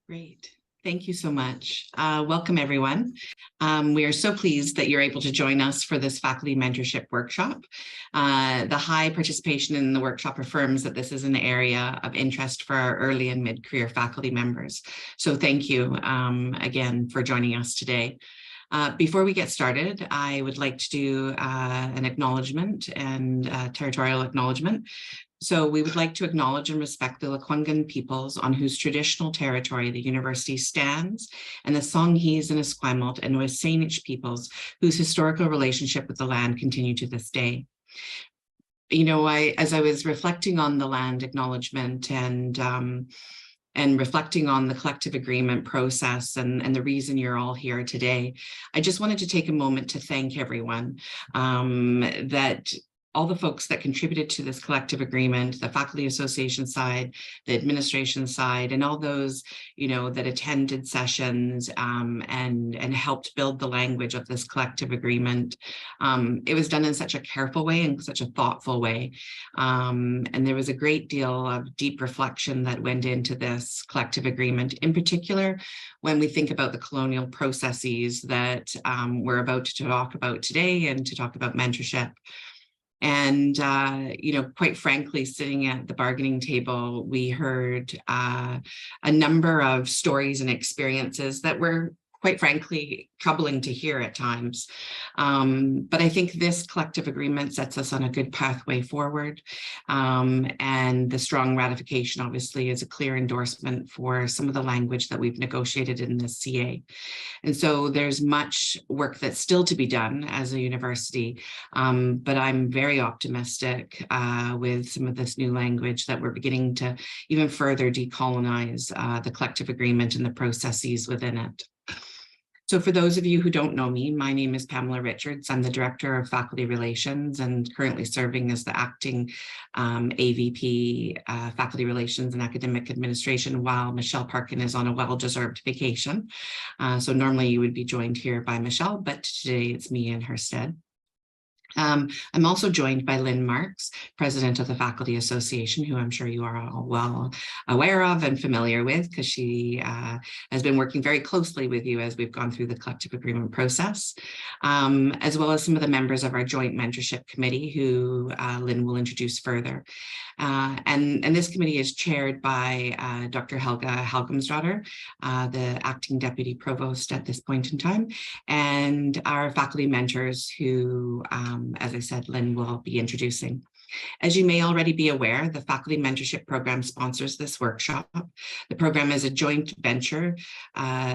Great. Thank you so much. Welcome, everyone. We are so pleased that you're able to join us for this faculty mentorship workshop. The high participation in the workshop affirms that this is an area of interest for our early and mid-career faculty members. So thank you again for joining us today. Before we get started, I would like to do an acknowledgement and territorial acknowledgement. So we would like to acknowledge and respect the Lekwungen peoples on whose traditional territory the university stands, and the Songhees and Esquimalt and Wasanic peoples whose historical relationship with the land continue to this day. You know, as I was reflecting on the land acknowledgement and reflecting on the collective agreement process and the reason you're all here today, I just wanted to take a moment to thank everyone that all the folks that contributed to this collective agreement, the faculty association side, the administration side, and all those, you know, that attended sessions and helped build the language of this collective agreement. It was done in such a careful way and such a thoughtful way. And there was a great deal of deep reflection that went into this collective agreement, in particular, when we think about the colonial processes that we're about to talk about today and to talk about mentorship. And, you know, quite frankly, sitting at the bargaining table, we heard a number of stories and experiences that were, quite frankly, troubling to hear at times. But I think this collective agreement sets us on a good pathway forward. And the strong ratification, obviously, is a clear endorsement for some of the language that we've negotiated in this CA. And so there's much work that's still to be done as a university, but I'm very optimistic with some of this new language that we're beginning to even further decolonize the collective agreement and the processes within it. So for those of you who don't know me, my name is Pamela Richards. I'm the Director of Faculty Relations and currently serving as the acting AVP, Faculty Relations and Academic Administration, while Michelle Parkin is on a well-deserved vacation. So normally you would be joined here by Michelle, but today it's me in her stead. I'm also joined by Lynn Marks, President of the Faculty Association, who I'm sure you are all well aware of and familiar with, because she has been working very closely with you as we've gone through the collective agreement process, as well as some of the members of our joint mentorship committee, who Lynn will introduce further. And this committee is chaired by Dr. Helga Halgumsdotter, the acting deputy provost at this point in time, and our faculty mentors who, as I said, Lynn will be introducing. As you may already be aware, the Faculty Mentorship Program sponsors this workshop. The program is a joint venture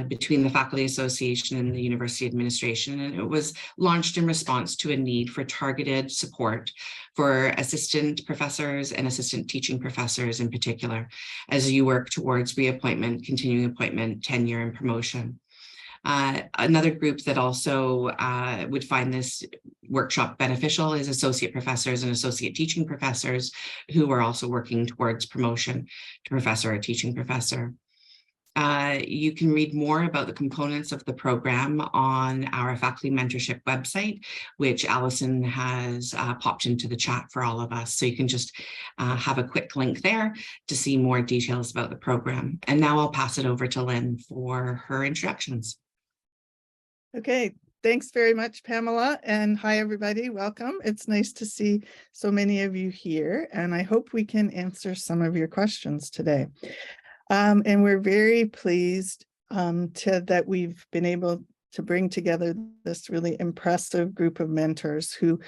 between the Faculty Association and the University Administration, and it was launched in response to a need for targeted support for assistant professors and assistant teaching professors in particular, as you work towards reappointment, continuing appointment, tenure, and promotion. Another group that also would find this workshop beneficial is associate professors and associate teaching professors who are also working towards promotion to professor or teaching professor. You can read more about the components of the program on our faculty mentorship website, which Allison has popped into the chat for all of us. So you can just have a quick link there to see more details about the program. And now I'll pass it over to Lynn for her introductions. Okay, thanks very much, Pamela. And hi, everybody. Welcome. It's nice to see so many of you here, and I hope we can answer some of your questions today. And we're very pleased that we've been able to bring together this really impressive group of mentors who,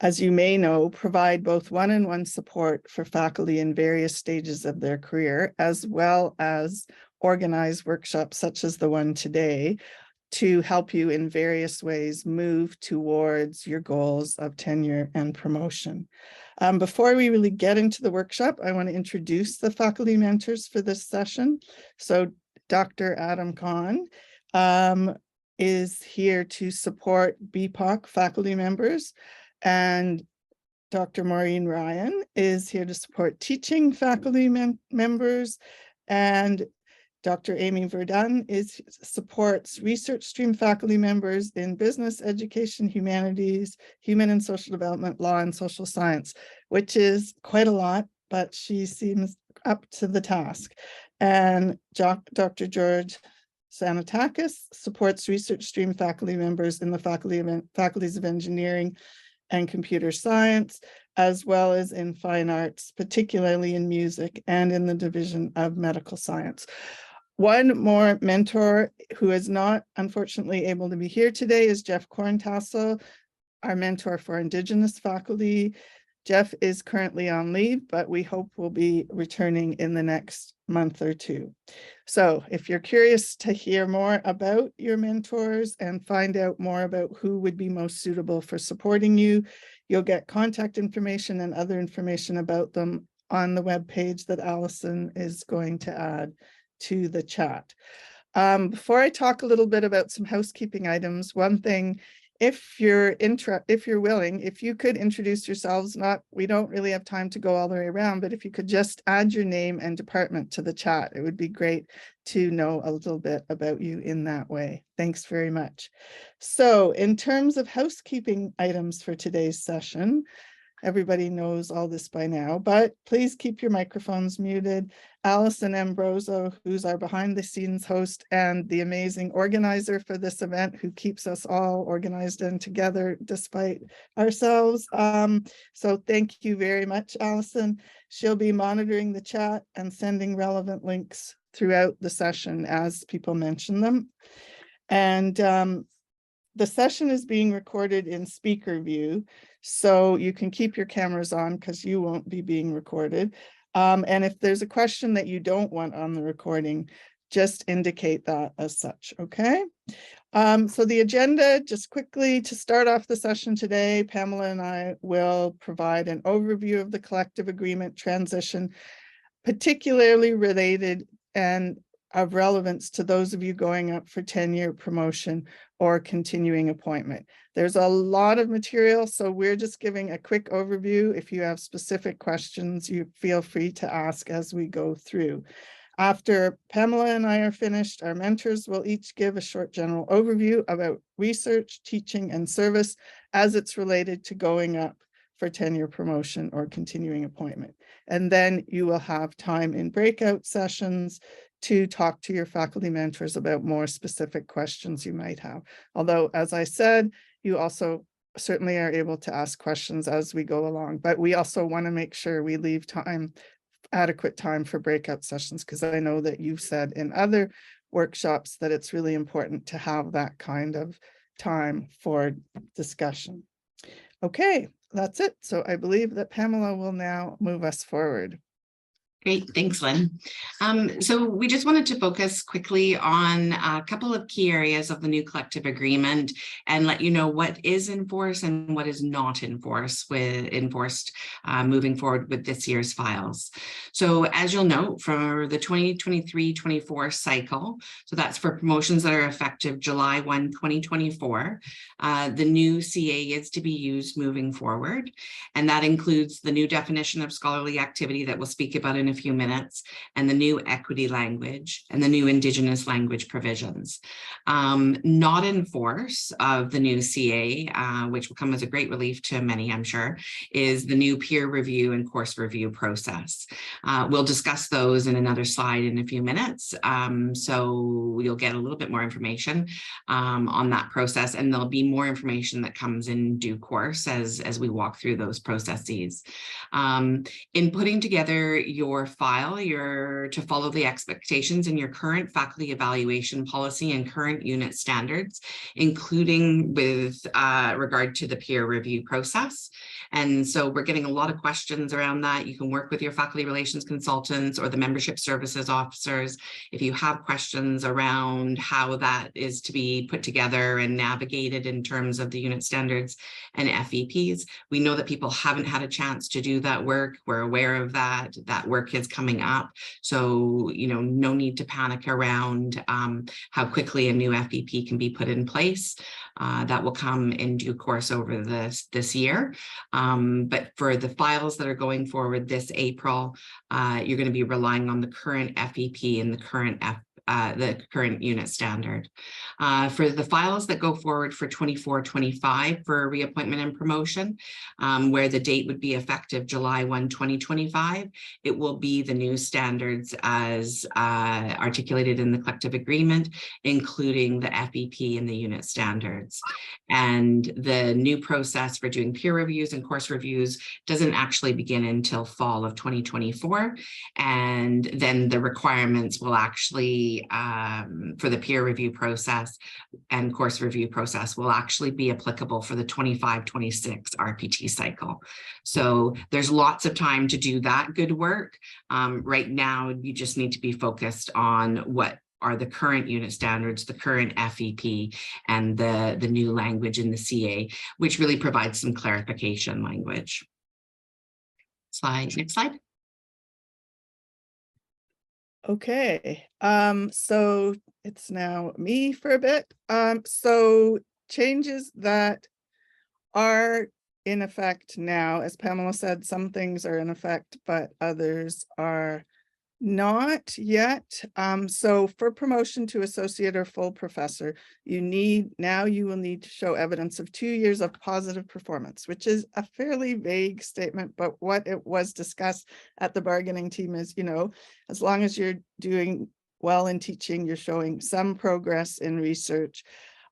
as you may know, provide both one-on-one support for faculty in various stages of their career, as well as organize workshops such as the one today, to help you in various ways move towards your goals of tenure and promotion. Before we really get into the workshop, I want to introduce the faculty mentors for this session. So Dr. Adam Kahn is here to support BPOC faculty members, and Dr. Maureen Ryan is here to support teaching faculty members, and Dr. Amy Verdun supports research stream faculty members in business, education, humanities, human and social development, law, and social science, which is quite a lot, but she seems up to the task. And Dr. George Sanatakis supports research stream faculty members in the faculties of engineering and computer science, as well as in fine arts, particularly in music and in the division of medical science. One more mentor who is not unfortunately able to be here today is Jeff Corntassel, our mentor for Indigenous faculty. Jeff is currently on leave, but we hope will be returning in the next month or two. So if you're curious to hear more about your mentors and find out more about who would be most suitable for supporting you, you'll get contact information and other information about them on the webpage that Allison is going to add to the chat. Before I talk a little bit about some housekeeping items, one thing, if you're willing, if you could introduce yourselves, we don't really have time to go all the way around, but if you could just add your name and department to the chat, it would be great to know a little bit about you in that way. Thanks very much. So in terms of housekeeping items for today's session, everybody knows all this by now, but please keep your microphones muted. Allison Ambroso, who's our behind the scenes host and the amazing organizer for this event, who keeps us all organized and together despite ourselves. So thank you very much, Allison. She'll be monitoring the chat and sending relevant links throughout the session as people mention them. And the session is being recorded in speaker view, so you can keep your cameras on because you won't be being recorded. And if there's a question that you don't want on the recording, just indicate that as such, okay? So the agenda, just quickly to start off the session today, Pamela and I will provide an overview of the collective agreement transition, particularly related and of relevance to those of you going up for tenure, promotion, or continuing appointment. There's a lot of material, so we're just giving a quick overview. If you have specific questions, you feel free to ask as we go through. After Pamela and I are finished, our mentors will each give a short general overview about research, teaching, and service as it's related to going up for tenure, promotion, or continuing appointment. And then you will have time in breakout sessions to talk to your faculty mentors about more specific questions you might have. Although, as I said, you also certainly are able to ask questions as we go along, but we also want to make sure we leave time, adequate time for breakout sessions, because I know that you've said in other workshops that it's really important to have that kind of time for discussion. Okay, that's it. So I believe that Pamela will now move us forward. Great, thanks, Lynn. So we just wanted to focus quickly on a couple of key areas of the new collective agreement and let you know what is in force and what is not in force moving forward with this year's files. So as you'll note, for the 2023-24 cycle, so that's for promotions that are effective July 1, 2024, the new CA is to be used moving forward, and that includes the new definition of scholarly activity that we'll speak about in a few minutes, and the new equity language and the new Indigenous language provisions. Not in force of the new CA, which will come as a great relief to many, I'm sure, is the new peer review and course review process. We'll discuss those in another slide in a few minutes, so you'll get a little bit more information on that process, and there'll be more information that comes in due course as we walk through those processes. In putting together your file, you're to follow the expectations in your current faculty evaluation policy and current unit standards, including with regard to the peer review process. And so we're getting a lot of questions around that. You can work with your faculty relations consultants or the membership services officers if you have questions around how that is to be put together and navigated in terms of the unit standards and FEPs. We know that people haven't had a chance to do that work. We're aware of that. That work is coming up. So, no need to panic around how quickly a new FEP can be put in place. That will come in due course over this year. But for the files that are going forward this April, you're going to be relying on the current FEP and the current the current unit standard. For the files that go forward for 24-25 for reappointment and promotion, where the date would be effective July 1, 2025, it will be the new standards as articulated in the collective agreement, including the FEP and the unit standards. And the new process for doing peer reviews and course reviews doesn't actually begin until fall of 2024. And then the requirements will actually, for the peer review process and course review process, will actually be applicable for the 25-26 RPT cycle. So there's lots of time to do that good work. Right now, you just need to be focused on what are the current unit standards, the current FEP, and the new language in the CA, which really provides some clarification language. Next slide. Okay, so it's now me for a bit. So changes that are in effect now, as Pamela said, some things are in effect, but others are not yet. So for promotion to associate or full professor, you will need to show evidence of 2 years of positive performance, which is a fairly vague statement, but what it was discussed at the bargaining team is, as long as you're doing well in teaching, you're showing some progress in research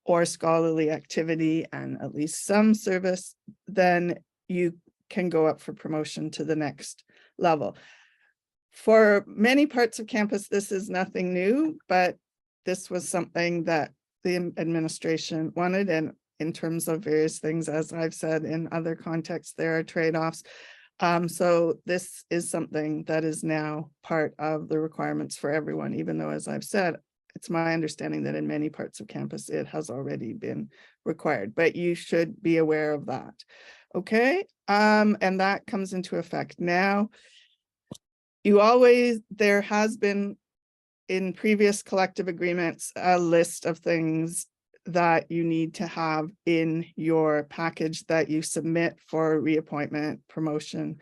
or scholarly activity and at least some service, then you can go up for promotion to the next level. For many parts of campus, this is nothing new, but this was something that the administration wanted. And in terms of various things, as I've said in other contexts, there are trade-offs. So this is something that is now part of the requirements for everyone, even though, as I've said, it's my understanding that in many parts of campus, it has already been required, but you should be aware of that. Okay, and that comes into effect now. There has been in previous collective agreements, a list of things that you need to have in your package that you submit for reappointment, promotion,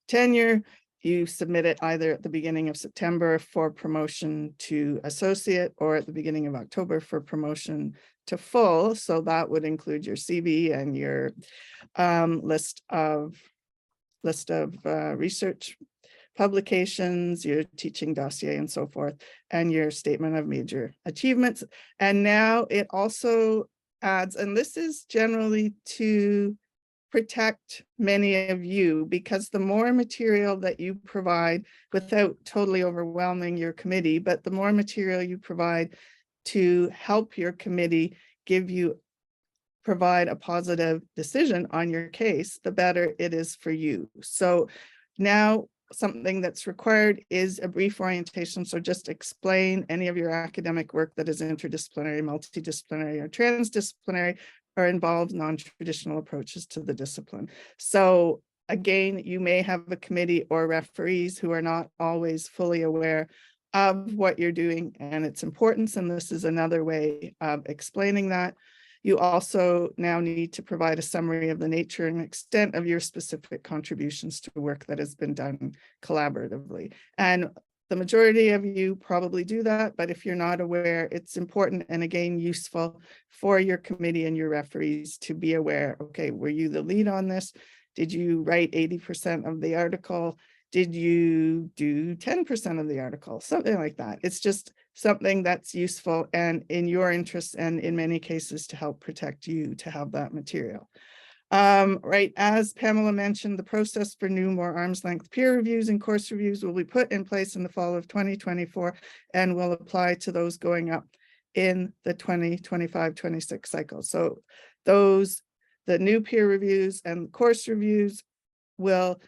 tenure. You submit it either at the beginning of September for promotion to associate or at the beginning of October for promotion to full. So that would include your CV and your list of research publications, your teaching dossier and so forth, and your statement of major achievements. And now it also adds, and this is generally to protect many of you, because the more material that you provide without totally overwhelming your committee, but the more material you provide to help your committee provide a positive decision on your case, the better it is for you. So now something that's required is a brief orientation. So just explain any of your academic work that is interdisciplinary, multidisciplinary, or transdisciplinary, or involves non-traditional approaches to the discipline. So again, you may have a committee or referees who are not always fully aware of what you're doing and its importance, and this is another way of explaining that. You also now need to provide a summary of the nature and extent of your specific contributions to work that has been done collaboratively. And the majority of you probably do that, but if you're not aware, it's important and again, useful for your committee and your referees to be aware, okay, were you the lead on this? Did you write 80% of the article? Did you do 10% of the article? Something like that. It's just something that's useful and in your interest, and in many cases to help protect you to have that material. Right, as Pamela mentioned, the process for new, more arm's length peer reviews and course reviews will be put in place in the fall of 2024 and will apply to those going up in the 2025-26 cycle. So the new peer reviews and course reviews will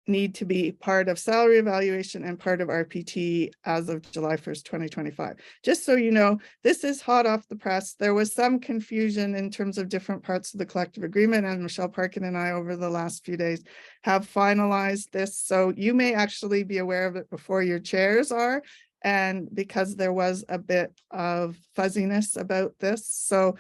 need to be part of salary evaluation and part of RPT as of July 1st, 2025. Just so you know, this is hot off the press. There was some confusion in terms of different parts of the collective agreement, and Michelle Parkin and I over the last few days have finalized this. So you may actually be aware of it before your chairs are, and because there was a bit of fuzziness about this. So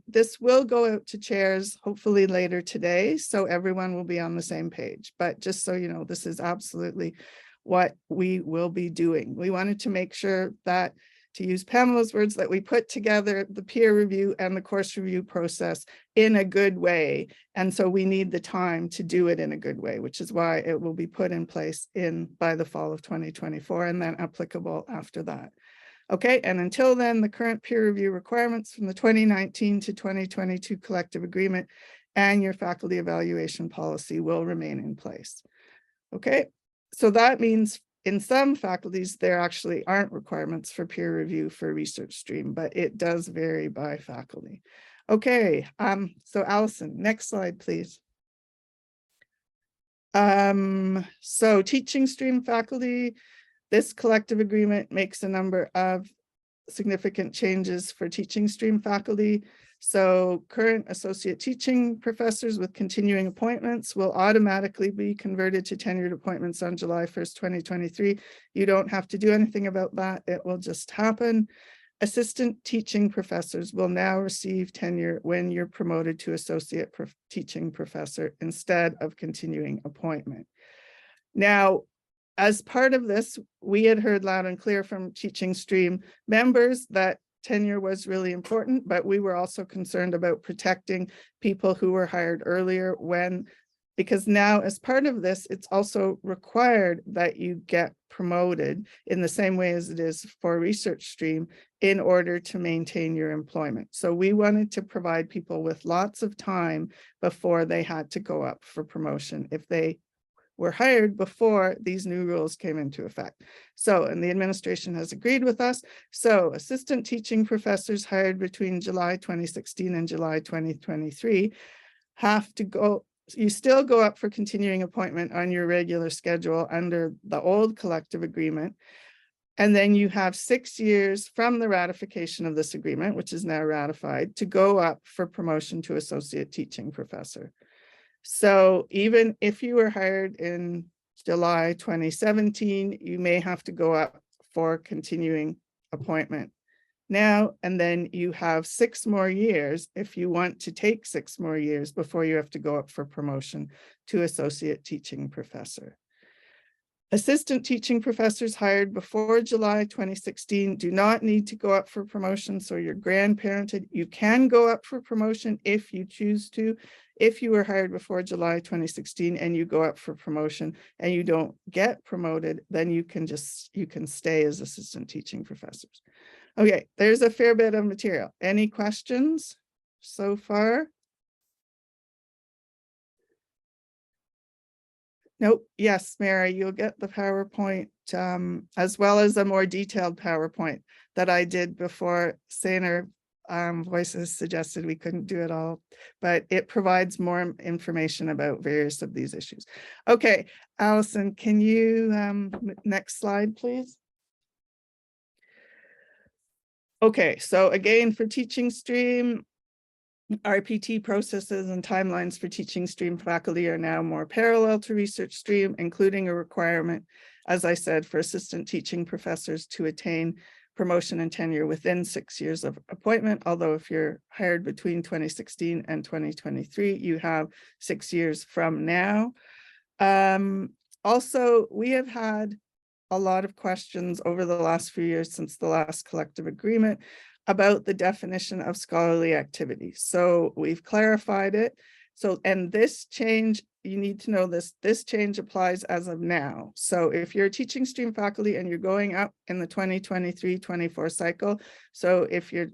this will go out to chairs hopefully later today, so everyone will be on the same page. But just so you know, this is absolutely what we will be doing. We wanted to make sure that, to use Pamela's words, that we put together the peer review and the course review process in a good way. And so we need the time to do it in a good way, which is why it will be put in place by the fall of 2024 and then applicable after that. Okay, and until then, the current peer review requirements from the 2019 to 2022 collective agreement and your faculty evaluation policy will remain in place. Okay, so that means in some faculties, there actually aren't requirements for peer review for research stream, but it does vary by faculty. Okay, so Allison, next slide, please. So teaching stream faculty, this collective agreement makes a number of significant changes for teaching stream faculty. So current associate teaching professors with continuing appointments will automatically be converted to tenured appointments on July 1st, 2023. You don't have to do anything about that. It will just happen. Assistant teaching professors will now receive tenure when you're promoted to associate teaching professor instead of continuing appointment. Now, as part of this, we had heard loud and clear from teaching stream members that tenure was really important, but we were also concerned about protecting people who were hired earlier because now as part of this, it's also required that you get promoted in the same way as it is for research stream in order to maintain your employment. So we wanted to provide people with lots of time before they had to go up for promotion if they were hired before these new rules came into effect. So, and the administration has agreed with us. So assistant teaching professors hired between July 2016 and July 2023 have to go, you still go up for continuing appointment on your regular schedule under the old collective agreement. And then you have 6 years from the ratification of this agreement, which is now ratified, to go up for promotion to associate teaching professor. So even if you were hired in July 2017, you may have to go up for continuing appointment now, and then you have 6 more years if you want to take 6 more years before you have to go up for promotion to associate teaching professor. Assistant teaching professors hired before July 2016 do not need to go up for promotion. So you're grandparented. You can go up for promotion if you choose to. If you were hired before July 2016 and you go up for promotion and you don't get promoted, then you can stay as assistant teaching professors. Okay, there's a fair bit of material. Any questions so far? Nope. Yes, Mary, you'll get the PowerPoint as well as a more detailed PowerPoint that I did before Saner Voices suggested we couldn't do it all, but it provides more information about various of these issues. Okay, Allison, can you next slide, please? Okay, so again, for teaching stream, RPT processes and timelines for teaching stream faculty are now more parallel to research stream, including a requirement, as I said, for assistant teaching professors to attain promotion and tenure within 6 years of appointment. Although if you're hired between 2016 and 2023, you have 6 years from now. Also, we have had a lot of questions over the last few years since the last collective agreement about the definition of scholarly activity. So we've clarified it. So, and this change, you need to know this change applies as of now. So if you're teaching stream faculty and you're going up in the 2023-24 cycle, so if you're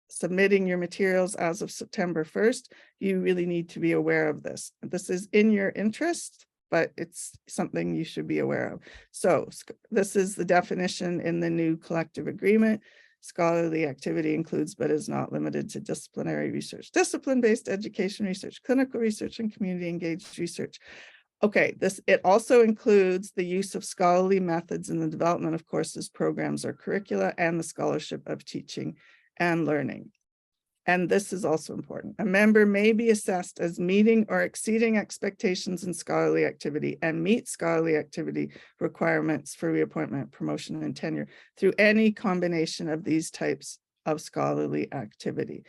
submitting your materials as of September 1st, you really need to be aware of this. This is in your interest, but it's something you should be aware of. So this is the definition in the new collective agreement. Scholarly activity includes, but is not limited to, disciplinary research, discipline-based education research, clinical research, and community-engaged research. Okay, it also includes the use of scholarly methods in the development of courses, programs, or curricula, and the scholarship of teaching and learning. And this is also important. A member may be assessed as meeting or exceeding expectations in scholarly activity and meet scholarly activity requirements for reappointment, promotion, and tenure through any combination of these types of scholarly activity.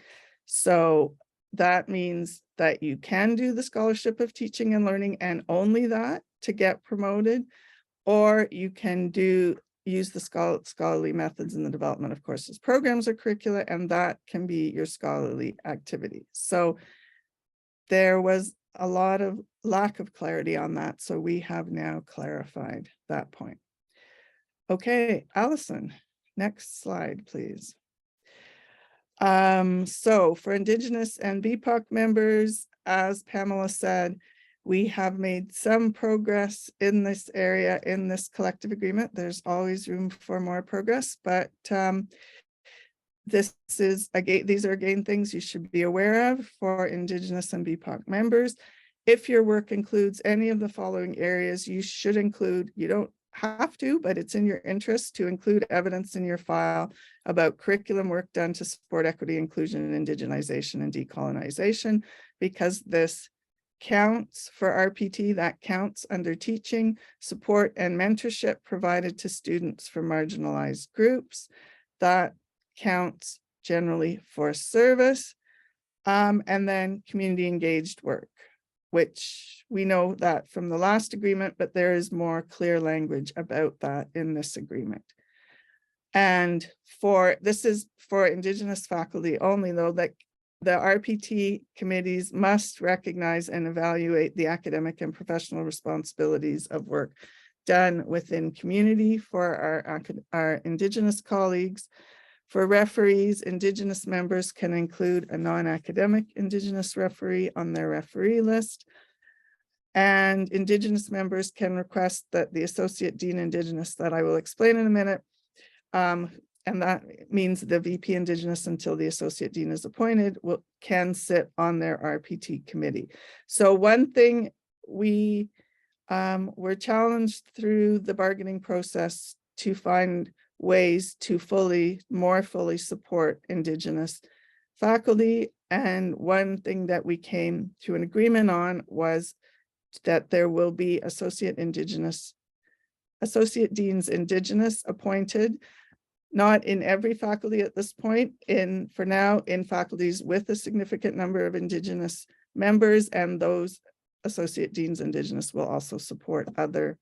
So that means that you can do the scholarship of teaching and learning and only that to get promoted, or you can use the scholarly methods in the development of courses, programs, or curricula, and that can be your scholarly activity. So there was a lot of lack of clarity on that, so we have now clarified that point. Okay, Allison, next slide, please. So for Indigenous and BPOC members, as Pamela said, we have made some progress in this area, in this collective agreement. There's always room for more progress, but these are again things you should be aware of for Indigenous and BPOC members. If your work includes any of the following areas, you should include, you don't have to, but it's in your interest to include evidence in your file about curriculum work done to support equity, inclusion, and indigenization and decolonization, because this counts for RPT, that counts under teaching, support, and mentorship provided to students from marginalized groups. That counts generally for service, and then community engaged work, which we know that from the last agreement, but there is more clear language about that in this agreement. And this is for Indigenous faculty only, though, that the RPT committees must recognize and evaluate the academic and professional responsibilities of work done within community for our Indigenous colleagues. For referees, Indigenous members can include a non-academic Indigenous referee on their referee list. And Indigenous members can request that the Associate Dean Indigenous, that I will explain in a minute, and that means the VP Indigenous until the Associate Dean is appointed, can sit on their RPT committee. So one thing we were challenged through the bargaining process to find ways to more fully support Indigenous faculty. And one thing that we came to an agreement on was that there will be Associate Deans Indigenous appointed, not in every faculty at this point, for now, in faculties with a significant number of Indigenous members, and those Associate Deans Indigenous will also support other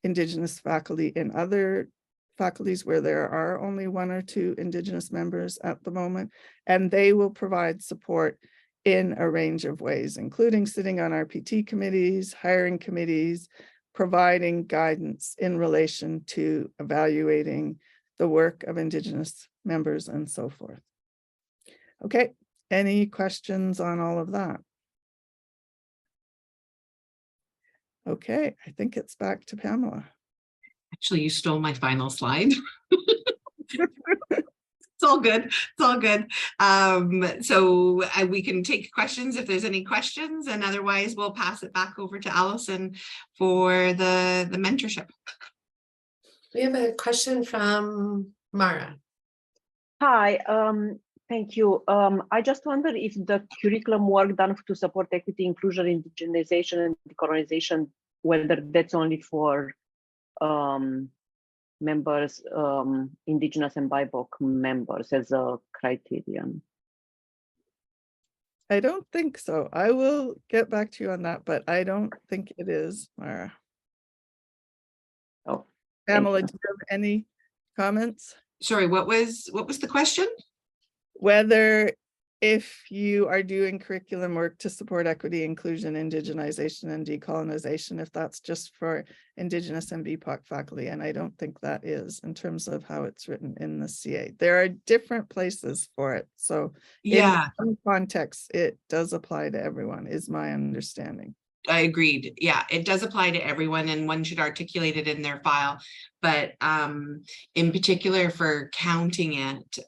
Indigenous faculty in other faculties where there are only 1 or 2 Indigenous members at the moment, and they will provide support in a range of ways, including sitting on RPT committees, hiring committees, providing guidance in relation to evaluating the work of Indigenous members and so forth. Okay, any questions on all of that? Okay, I think it's back to Pamela. Actually, you stole my final slide. It's all good. It's all good. So we can take questions if there's any questions, and otherwise we'll pass it back over to Allison for the mentorship. We have a question from Mara. Hi, thank you. I just wonder if the curriculum work done to support equity, inclusion, indigenization, and decolonization, whether that's only for members, Indigenous and BIPOC members as a criterion. I don't think so. I will get back to you on that, but I don't think it is, Mara. Oh, Pamela, do you have any comments? Sorry, what was the question? Whether if you are doing curriculum work to support equity, inclusion, indigenization, and decolonization, if that's just for Indigenous and BPOC faculty, and I don't think that is in terms of how it's written in the CA. There are different places for it. So Yeah, in some contexts, it does apply to everyone, is my understanding. I agreed. Yeah, it does apply to everyone, and one should articulate it in their file. But in particular for counting it,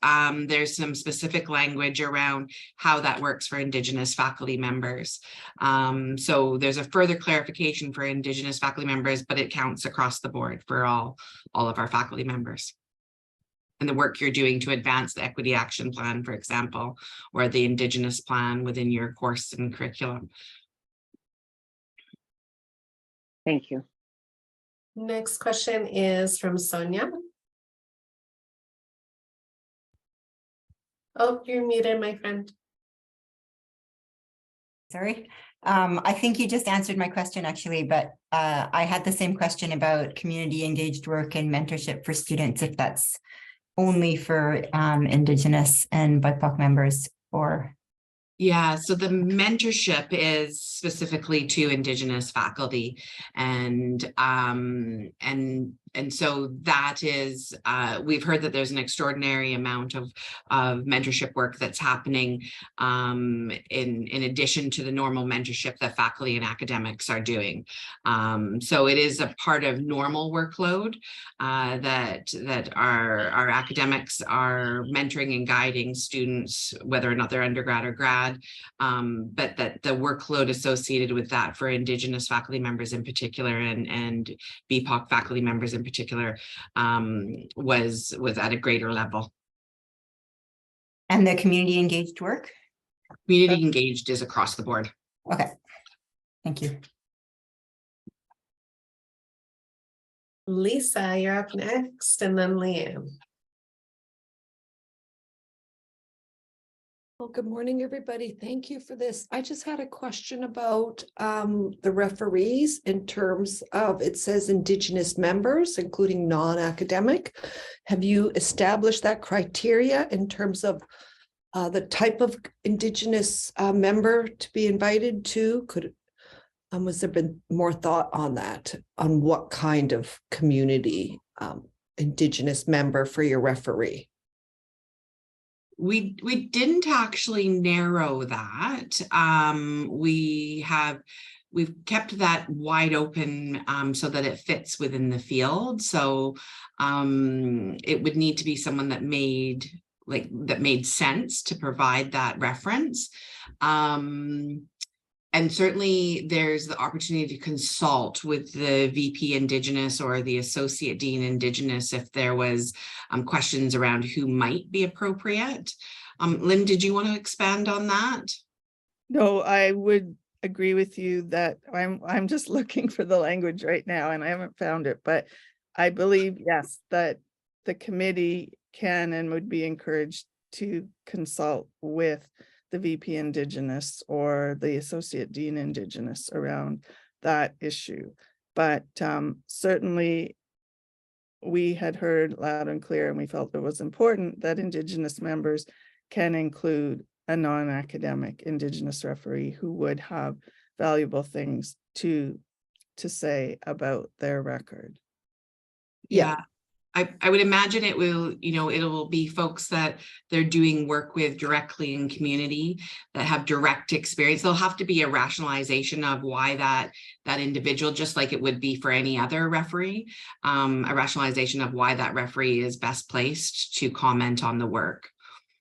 there's some specific language around how that works for Indigenous faculty members. So there's a further clarification for Indigenous faculty members, but it counts across the board for all of our faculty members. And the work you're doing to advance the equity action plan, for example, or the Indigenous plan within your course and curriculum. Thank you. Next question is from Sonia. Oh, you're muted, my friend. Sorry. I think you just answered my question actually, but I had the same question about community engaged work and mentorship for students, if that's only for Indigenous and BIPOC members or. Yeah, so the mentorship is specifically to Indigenous faculty, and so that is we've heard that there's an extraordinary amount of mentorship work that's happening in addition to the normal mentorship that faculty and academics are doing. So it is a part of normal workload that our academics are mentoring and guiding students, whether or not they're undergrad or grad. But that the workload associated with that for Indigenous faculty members in particular and BIPOC faculty members in particular was at a greater level. And the community engaged work? Community engaged is across the board. Okay, thank you. Lisa, you're up next, and then Liam. Well, good morning, everybody. Thank you for this. I just had a question about the referees in terms of, it says Indigenous members, including non-academic. Have you established that criteria in terms of the type of Indigenous member to be invited to? Was there been more thought on that, on what kind of community Indigenous member for your referee? We didn't actually narrow that. We've kept that wide open so that it fits within the field. So it would need to be someone that made sense to provide that reference. And certainly there's the opportunity to consult with the VP Indigenous or the Associate Dean Indigenous if there was questions around who might be appropriate. Lynn, did you want to expand on that? No, I would agree with you that I'm just looking for the language right now and I haven't found it, but I believe, yes, that the committee can and would be encouraged to consult with the VP Indigenous or the Associate Dean Indigenous around that issue. But certainly we had heard loud and clear, and we felt it was important that Indigenous members can include a non-academic Indigenous referee who would have valuable things to say about their record. Yeah. I would imagine it will, it'll be folks that they're doing work with directly in community that have direct experience. There'll have to be a rationalization of why that individual, just like it would be for any other referee, a rationalization of why that referee is best placed to comment on the work.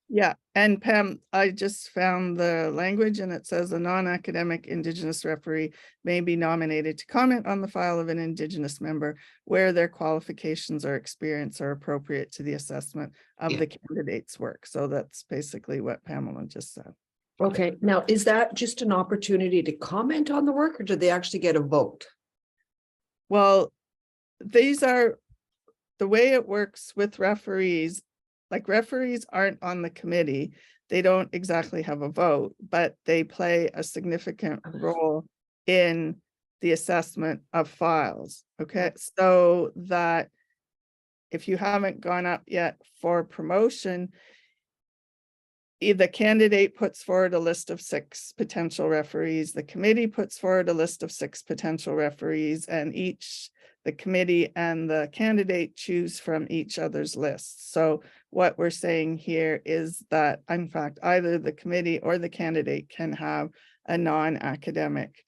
Yeah, and Pam, I just found the language and it says a non-academic Indigenous referee may be nominated to comment on the file of an Indigenous member where their qualifications or experience are appropriate to the assessment of the candidate's work. So that's basically what Pamela just said. Okay, now is that just an opportunity to comment on the work or do they actually get a vote? Well, these are the way it works with referees. Like referees aren't on the committee. They don't exactly have a vote, but they play a significant role in the assessment of files. Okay, so that if you haven't gone up yet for promotion, the candidate puts forward a list of 6 potential referees, the committee puts forward a list of 6 potential referees, and the committee and the candidate choose from each other's lists. So what we're saying here is that, in fact, either the committee or the candidate can have a non-academic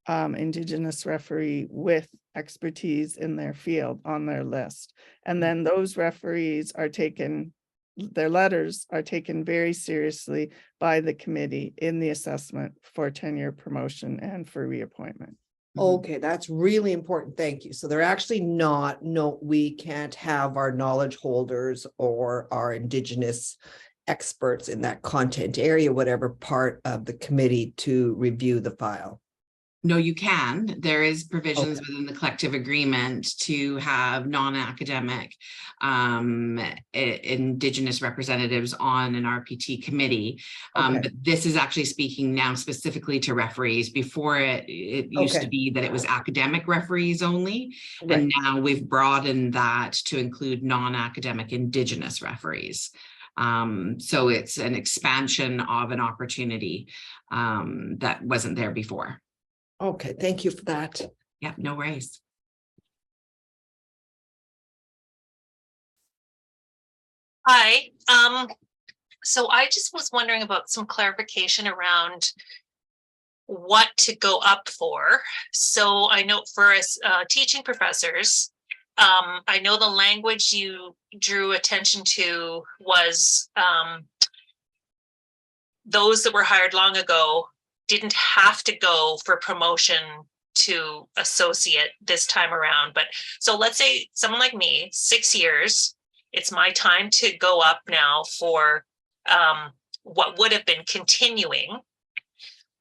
Indigenous referee with expertise in their field on their list. And then those referees are taken, their letters are taken very seriously by the committee in the assessment for tenure, promotion, and for reappointment. Okay, that's really important. Thank you. So they're actually no, we can't have our knowledge holders or our Indigenous experts in that content area, whatever part of the committee to review the file. No, you can. There is provisions Okay. within the collective agreement to have non-academic Indigenous representatives on an RPT committee. Okay. But this is actually speaking now specifically to referees. Before it used to Okay. be that it was academic referees only. Right. And now we've broadened that to include non-academic Indigenous referees. So it's an expansion of an opportunity that wasn't there before. Okay, thank you for that. Yeah, no worries. Hi, so I just was wondering about some clarification around what to go up for. So I know for us teaching professors, I know the language you drew attention to was those that were hired long ago didn't have to go for promotion to associate this time around. But so let's say someone like me, 6 years, it's my time to go up now for what would have been continuing.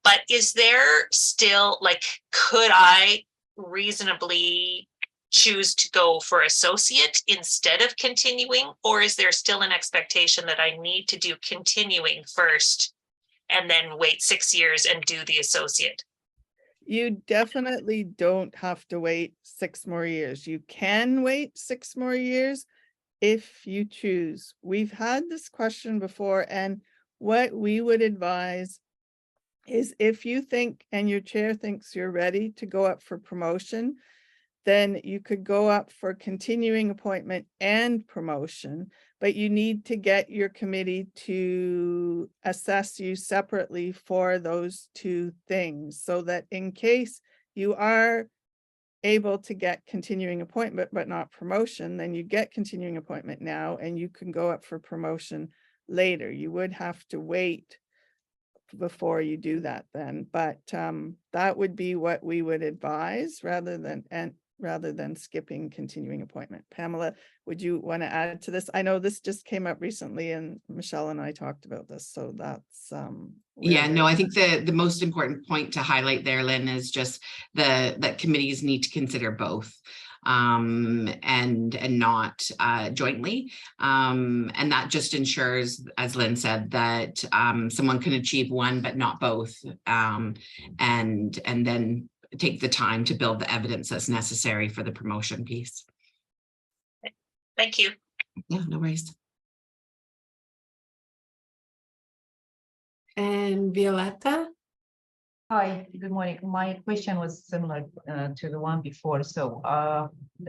But is there still, like, could I reasonably choose to go for associate instead of continuing? Or is there still an expectation that I need to do continuing first and then wait 6 years and do the associate? You definitely don't have to wait 6 more years. You can wait 6 more years if you choose. We've had this question before, and what we would advise is if you think and your chair thinks you're ready to go up for promotion, then you could go up for continuing appointment and promotion, but you need to get your committee to assess you separately for those two things, so that in case you are able to get continuing appointment but not promotion, then you get continuing appointment now and you can go up for promotion later. You would have to wait before you do that then, but that would be what we would advise rather than skipping continuing appointment. Pamela, would you want to add to this? I know this just came up recently and Michelle and I talked about this, so that's yeah, no, I think the most important point to highlight there, Lynn, is just that committees need to consider both and not jointly, and that just ensures, as Lynn said, that someone can achieve one but not both, and then take the time to build the evidence that's necessary for the promotion piece. Thank you. Yeah, no worries. And Violetta? Hi, good morning. My question was similar to the one before. So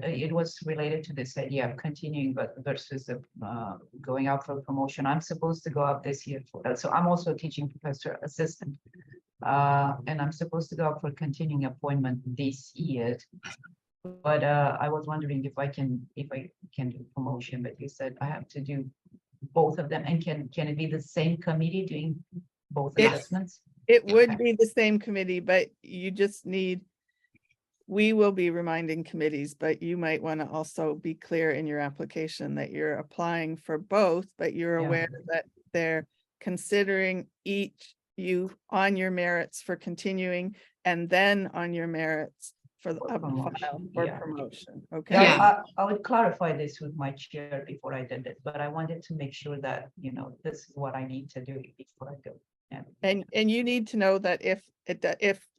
it was related to this idea of continuing, but versus going out for promotion. I'm supposed to go up this year. So I'm also a teaching professor assistant, and I'm supposed to go up for continuing appointment this year. But I was wondering if I can do promotion. But you said I have to do both of them, and can it be the same committee doing both assessments? It would be the same committee, but you just we will be reminding committees, but you might want to also be clear in your application that you're applying for both, but you're aware that they're considering you on your merits for continuing and then on your merits for the promotion. Okay. Yeah. I would clarify this with my chair before I did it, but I wanted to make sure that, this is what I need to do before I go. And you need to know that if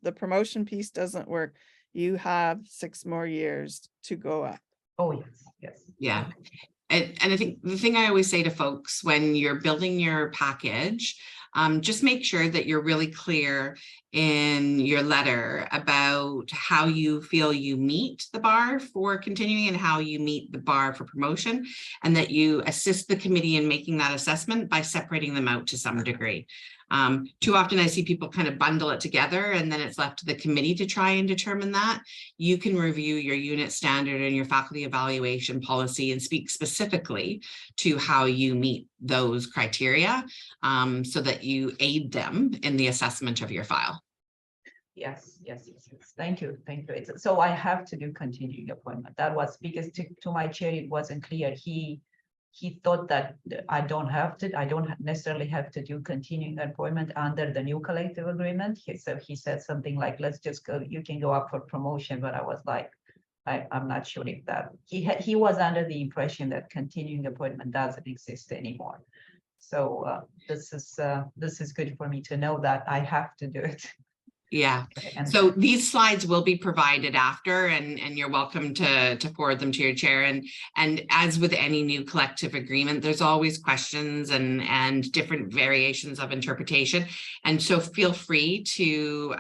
the promotion piece doesn't work, you have 6 more years to go up. Oh, yes. Yeah. And I think the thing I always say to folks when you're building your package, just make sure that you're really clear in your letter about how you feel you meet the bar for continuing and how you meet the bar for promotion, and that you assist the committee in making that assessment by separating them out to some degree. Too often I see people kind of bundle it together and then it's left to the committee to try and determine that. You can review your unit standard and your faculty evaluation policy and speak specifically to how you meet those criteria, so that you aid them in the assessment of your file. Yes. Thank you. So I have to do continuing appointment. That was because to my chair, it wasn't clear. He he thought that I don't necessarily have to do continuing employment under the new collective agreement. So he said something like, let's just go, you can go up for promotion. But I was like, I'm not sure if that, he was under the impression that continuing employment doesn't exist anymore. So this is good for me to know that I have to do it. Yeah. And so these slides will be provided after, and you're welcome to forward them to your chair. And as with any new collective agreement, there's always questions and different variations of interpretation. And so feel free to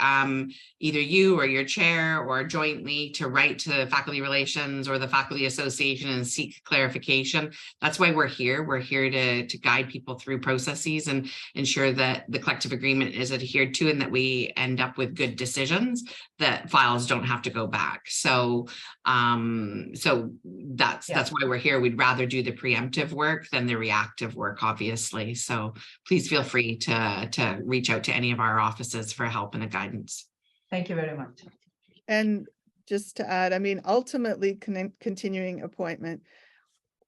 either you or your chair or jointly to write to Faculty Relations or the Faculty Association and seek clarification. That's why we're here. We're here to guide people through processes and ensure that the collective agreement is adhered to and that we end up with good decisions, that files don't have to go back. So that's why we're here. We'd rather do the preemptive work than the reactive work, obviously. So please feel free to reach out to any of our offices for help and guidance. thank you very much. And just to add, I mean, ultimately continuing appointment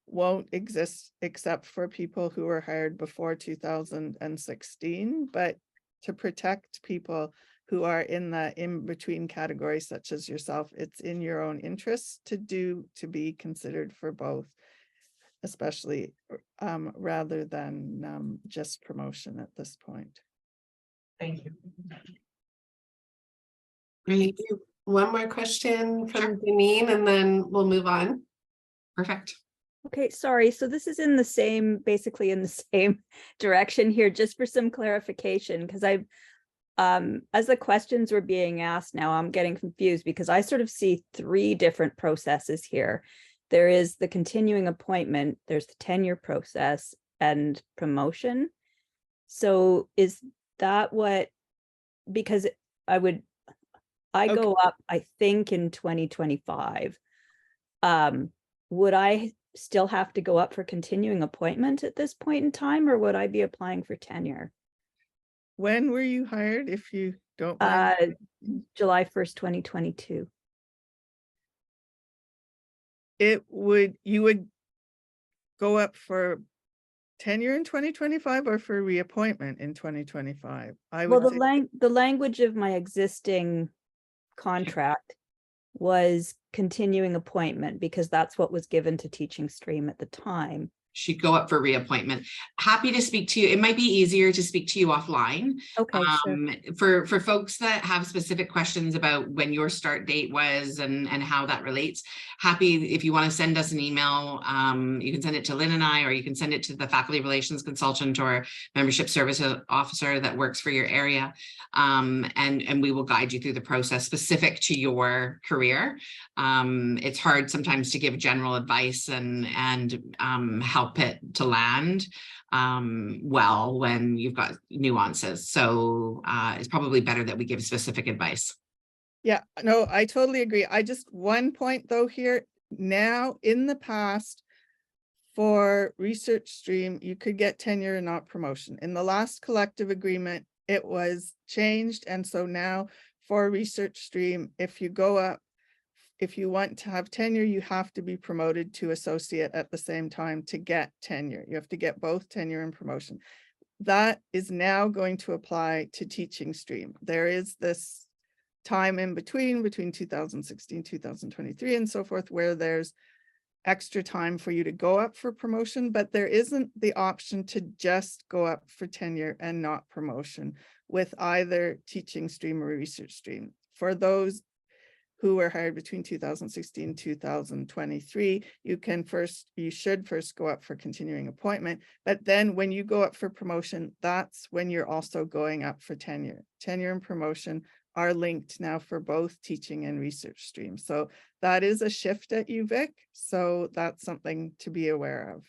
won't exist except for people who were hired before 2016, but to protect people who are in the in-between category, such as yourself, it's in your own interest to be considered for both, especially rather than just promotion at this point. Thank you. Great. One more question from Sure. Janine, and then we'll move on. Perfect. Okay, sorry. So this is in the same, basically in the same direction here, just for some clarification, because I've, as the questions were being asked now, I'm getting confused because I sort of see three different processes here. There is the continuing appointment, there's the tenure process, and promotion. So is that what, because I go up, I think in 2025, would I still have to go up for continuing appointment at this point in time, or would I be applying for tenure? When were you hired, if you don't mind? July 1st, 2022. You would go up for tenure in 2025 or for reappointment in 2025? Well, the language of my existing contract was continuing appointment because that's what was given to Teaching Stream at the time. She'd go up for reappointment. Happy to speak to you. It might be easier to speak to you offline. Okay, sure. For folks that have specific questions about when your start date was and how that relates, happy if you want to send us an email, you can send it to Lynn and I, or you can send it to the Faculty Relations Consultant or Membership Service Officer that works for your area. And we will guide you through the process specific to your career. It's hard sometimes to give general advice and help it to land well when you've got nuances. So it's probably better that we give specific advice. Yeah, no, I totally agree. I just, one point though here, now in the past for research stream, you could get tenure and not promotion. In the last collective agreement, it was changed. And so now for research stream, if you go up, if you want to have tenure, you have to be promoted to associate at the same time to get tenure. You have to get both tenure and promotion. That is now going to apply to Teaching Stream. There is this time in between 2016, 2023 and so forth, where there's extra time for you to go up for promotion, but there isn't the option to just go up for tenure and not promotion with either Teaching Stream or Research Stream. For those who were hired between 2016 and 2023, you should first go up for continuing appointment, but then when you go up for promotion, that's when you're also going up for tenure. Tenure and promotion are linked now for both teaching and research streams. So that is a shift at UVic. So that's something to be aware of.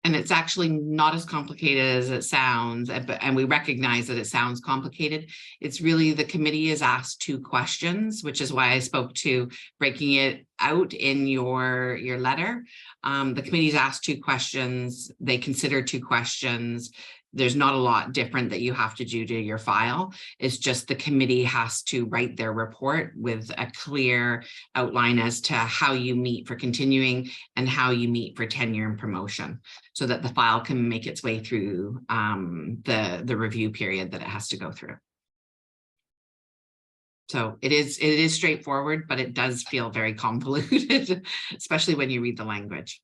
And it's actually not as complicated as it sounds, and we recognize that it sounds complicated. It's really the committee is asked 2 questions, which is why I spoke to breaking it out in your letter. The committee is asked 2 questions. They consider 2 questions. there's not a lot different that you have to do to your file. It's just the committee has to write their report with a clear outline as to how you meet for continuing and how you meet for tenure and promotion, so that the file can make its way through the review period that it has to go through. So it is straightforward, but it does feel very convoluted, especially when you read the language.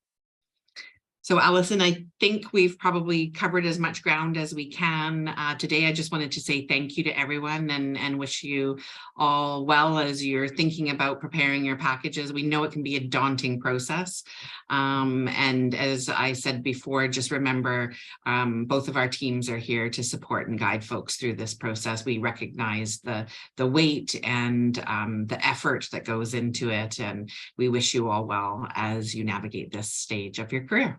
So Alison, I think we've probably covered as much ground as we can today. I just wanted to say thank you to everyone and wish you all well as you're thinking about preparing your packages. We know it can be a daunting process. And as I said before, just remember, both of our teams are here to support and guide folks through this process. We recognize the weight and the effort that goes into it. And we wish you all well as you navigate this stage of your career.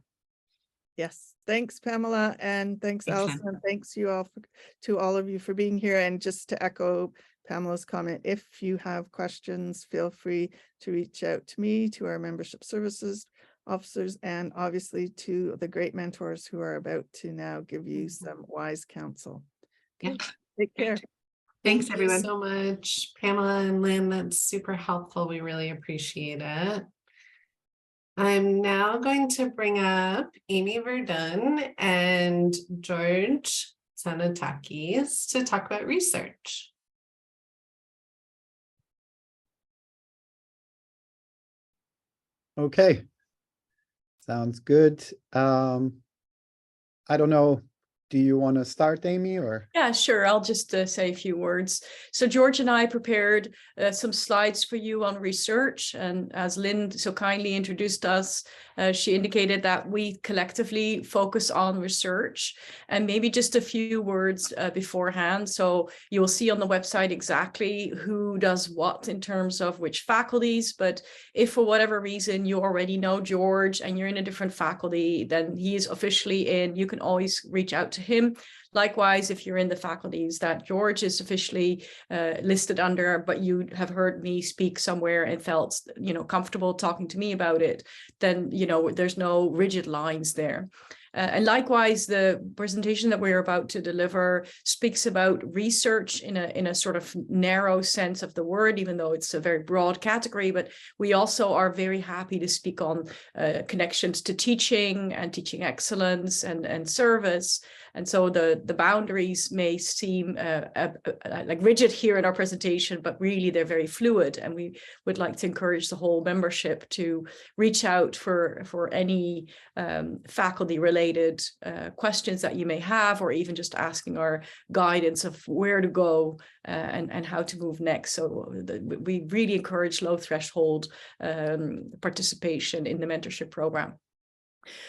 Yes, thanks, Pamela, and thanks, Alison, and thanks to all of you for being here. And just to echo Pamela's comment, if you have questions, feel free to reach out to me, to our membership services officers, and obviously to the great mentors who are about to now give you some wise counsel. Okay, Yeah. take care. Thanks, Thank everyone. you so much, Pamela and Lynn. That's super helpful. We really appreciate it. I'm now going to bring up Amy Verdun and George Zanatakis to talk about research. Okay, sounds good. I don't know, do you want to start, Amy, or? Yeah, sure. I'll just say a few words. So George and I prepared some slides for you on research. And as Lynn so kindly introduced us, she indicated that we collectively focus on research, and maybe just a few words beforehand. So you will see on the website exactly who does what in terms of which faculties. But if for whatever reason you already know George and you're in a different faculty, then he is officially in. You can always reach out to him. Likewise, if you're in the faculties that George is officially listed under, but you have heard me speak somewhere and felt, comfortable talking to me about it, then, there's no rigid lines there. And likewise, the presentation that we're about to deliver speaks about research in a sort of narrow sense of the word, even though it's a very broad category. But we also are very happy to speak on connections to teaching and teaching excellence and service. And so the boundaries may seem like rigid here in our presentation, but really they're very fluid. And we would like to encourage the whole membership to reach out for any faculty related questions that you may have, or even just asking our guidance of where to go and how to move next. So we really encourage low threshold participation in the mentorship program.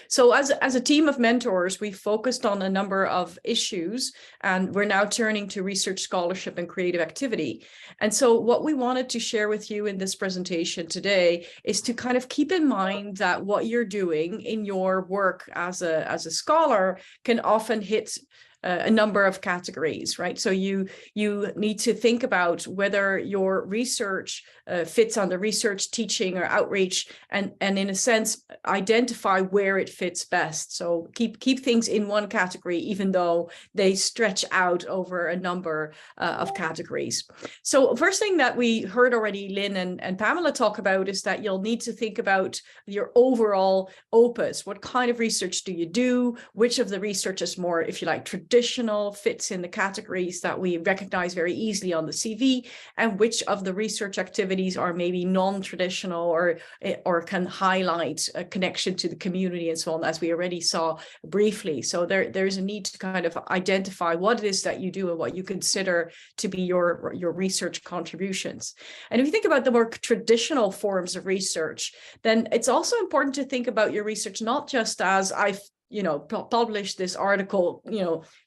So as a team of mentors, we focused on a number of issues, and we're now turning to research, scholarship, and creative activity. And so what we wanted to share with you in this presentation today is to kind of keep in mind that what you're doing in your work as a scholar can often hit a number of categories, right? So you need to think about whether your research fits under research, teaching, or outreach, and in a sense identify where it fits best. So keep things in one category, even though they stretch out over a number of categories. So first thing that we heard already Lynn and Pamela talk about is that you'll need to think about your overall opus. What kind of research do you do? Which of the research is more, if you like, traditional, fits in the categories that we recognize very easily on the CV, and which of the research activities are maybe non-traditional or can highlight a connection to the community and so on, as we already saw briefly. So there's a need to kind of identify what it is that you do and what you consider to be your research contributions. And if you think about the more traditional forms of research, then it's also important to think about your research not just as I've published this article,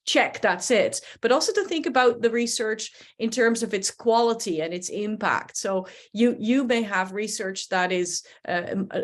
check, that's it, but also to think about the research in terms of its quality and its impact. So you may have research that is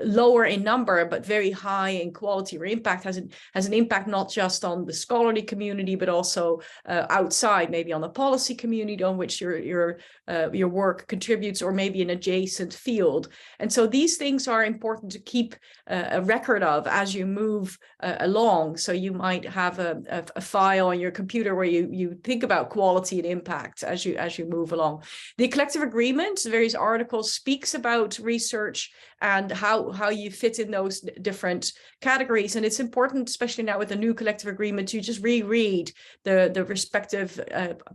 lower in number but very high in quality or impact, has an impact not just on the scholarly community but also outside, maybe on the policy community on which your work contributes, or maybe an adjacent field. And so these things are important to keep a record of as you move along. So you might have a file on your computer where you think about quality and impact as you move along. The collective agreement, various articles, speaks about research and how you fit in those different categories. And it's important, especially now with the new collective agreement, to just reread the respective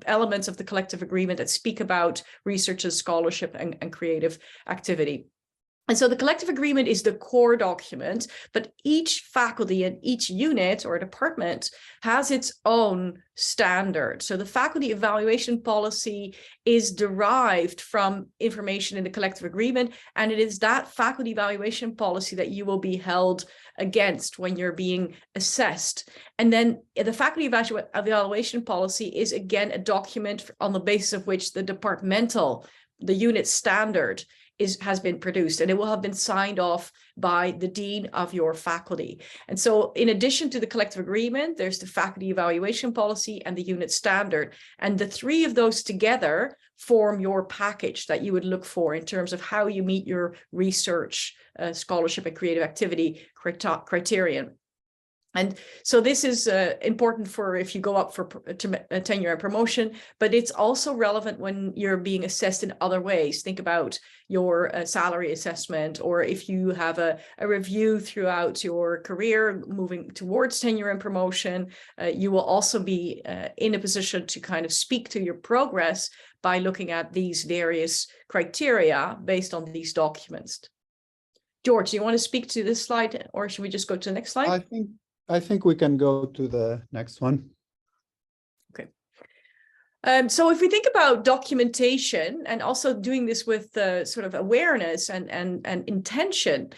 elements of the collective agreement that speak about research and scholarship and creative activity. And so the collective agreement is the core document, but each faculty and each unit or department has its own standard. So the faculty evaluation policy is derived from information in the collective agreement, and it is that faculty evaluation policy that you will be held against when you're being assessed. And then the faculty evaluation policy is again a document on the basis of which the unit standard has been produced, and it will have been signed off by the dean of your faculty. And so in addition to the collective agreement, there's the faculty evaluation policy and the unit standard. And the three of those together form your package that you would look for in terms of how you meet your research, scholarship and creative activity criterion. And so this is important for if you go up for tenure and promotion, but it's also relevant when you're being assessed in other ways. Think about your salary assessment, or if you have a review throughout your career moving towards tenure and promotion, you will also be in a position to kind of speak to your progress by looking at these various criteria based on these documents. George, do you want to speak to this slide, or should we just go to the next slide? I think we can go to the next one. Okay. So if we think about documentation and also doing this with sort of awareness and intention,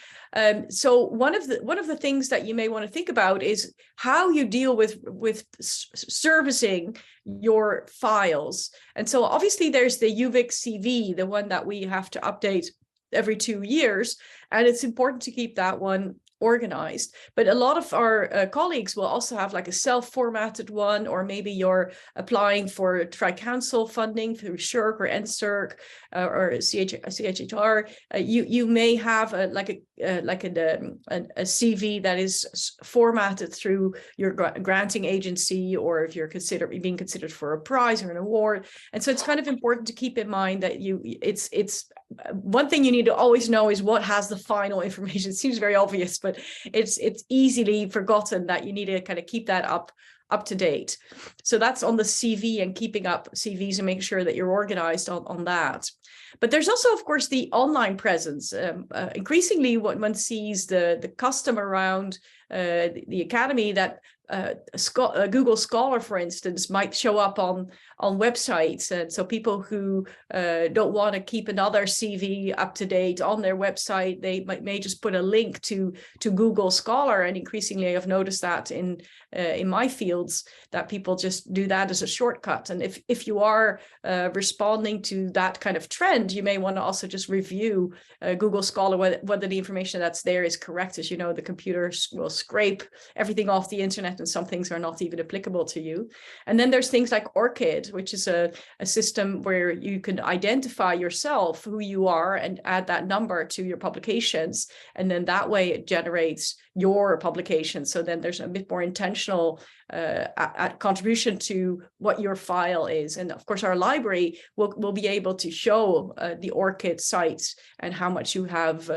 so one of the things that you may want to think about is how you deal with servicing your files. And so obviously there's the UVic CV, the one that we have to update every 2 years, and it's important to keep that one organized. But a lot of our colleagues will also have like a self-formatted one, or maybe you're applying for Tri-Council funding through SSHRC or NSERC or CHHR. You may have a CV that is formatted through your granting agency, or if you're being considered for a prize or an award. And so it's kind of important to keep in mind that it's one thing you need to always know is what has the final information. It seems very obvious, but it's easily forgotten that you need to kind of keep that up to date. So that's on the CV and keeping up CVs and making sure that you're organized on that. But there's also, of course, the online presence. Increasingly, what one sees the custom around the academy that Google Scholar, for instance, might show up on websites. And so people who don't want to keep another CV up to date on their website, they may just put a link to Google Scholar. And increasingly, I've noticed that in my fields, that people just do that as a shortcut. And if you are responding to that kind of trend, you may want to also just review Google Scholar, whether the information that's there is correct. As you know, the computers will scrape everything off the internet, and some things are not even applicable to you. And then there's things like ORCID, which is a system where you can identify yourself, who you are, and add that number to your publications. And then that way it generates your publication. So then there's a bit more intentional contribution to what your file is. And of course, our library will be able to show the ORCID sites and how much you have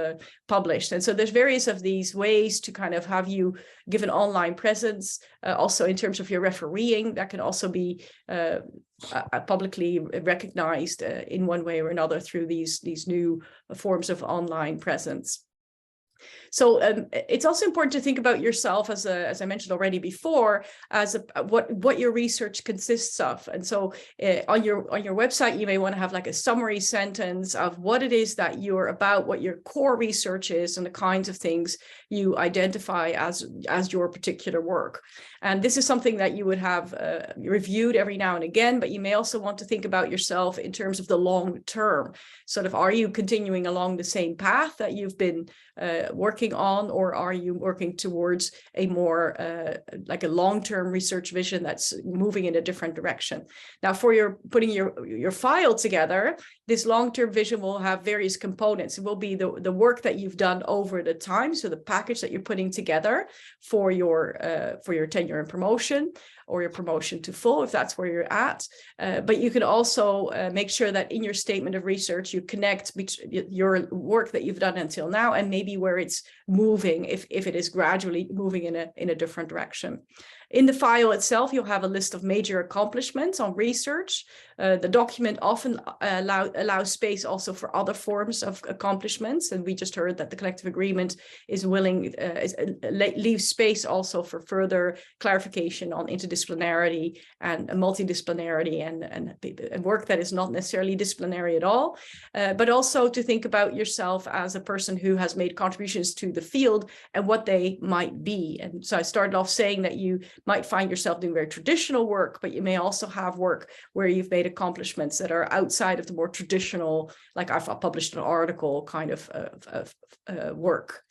published. And so there's various of these ways to kind of have you give an online presence. Also in terms of your refereeing, that can also be publicly recognized in one way or another through these new forms of online presence. So it's also important to think about yourself as I mentioned already before, as what your research consists of. And so on your website, you may want to have like a summary sentence of what it is that you're about, what your core research is, and the kinds of things you identify as your particular work. And this is something that you would have reviewed every now and again, but you may also want to think about yourself in terms of the long term. Sort of, are you continuing along the same path that you've been working on, or are you working towards a more like a long-term research vision that's moving in a different direction? Now, for putting your file together, this long-term vision will have various components. It will be the work that you've done over the time, so the package that you're putting together for your tenure and promotion, or your promotion to full, if that's where you're at. But you can also make sure that in your statement of research, you connect your work that you've done until now and maybe where it's moving, if it is gradually moving in a different direction. In the file itself, you'll have a list of major accomplishments on research. The document often allows space also for other forms of accomplishments. And we just heard that the collective agreement is willing, leaves space also for further clarification on interdisciplinarity and multidisciplinarity and work that is not necessarily disciplinary at all, but also to think about yourself as a person who has made contributions to the field and what they might be. And so I started off saying that you might find yourself doing very traditional work, but you may also have work where you've made accomplishments that are outside of the more traditional, like I've published an article kind of work.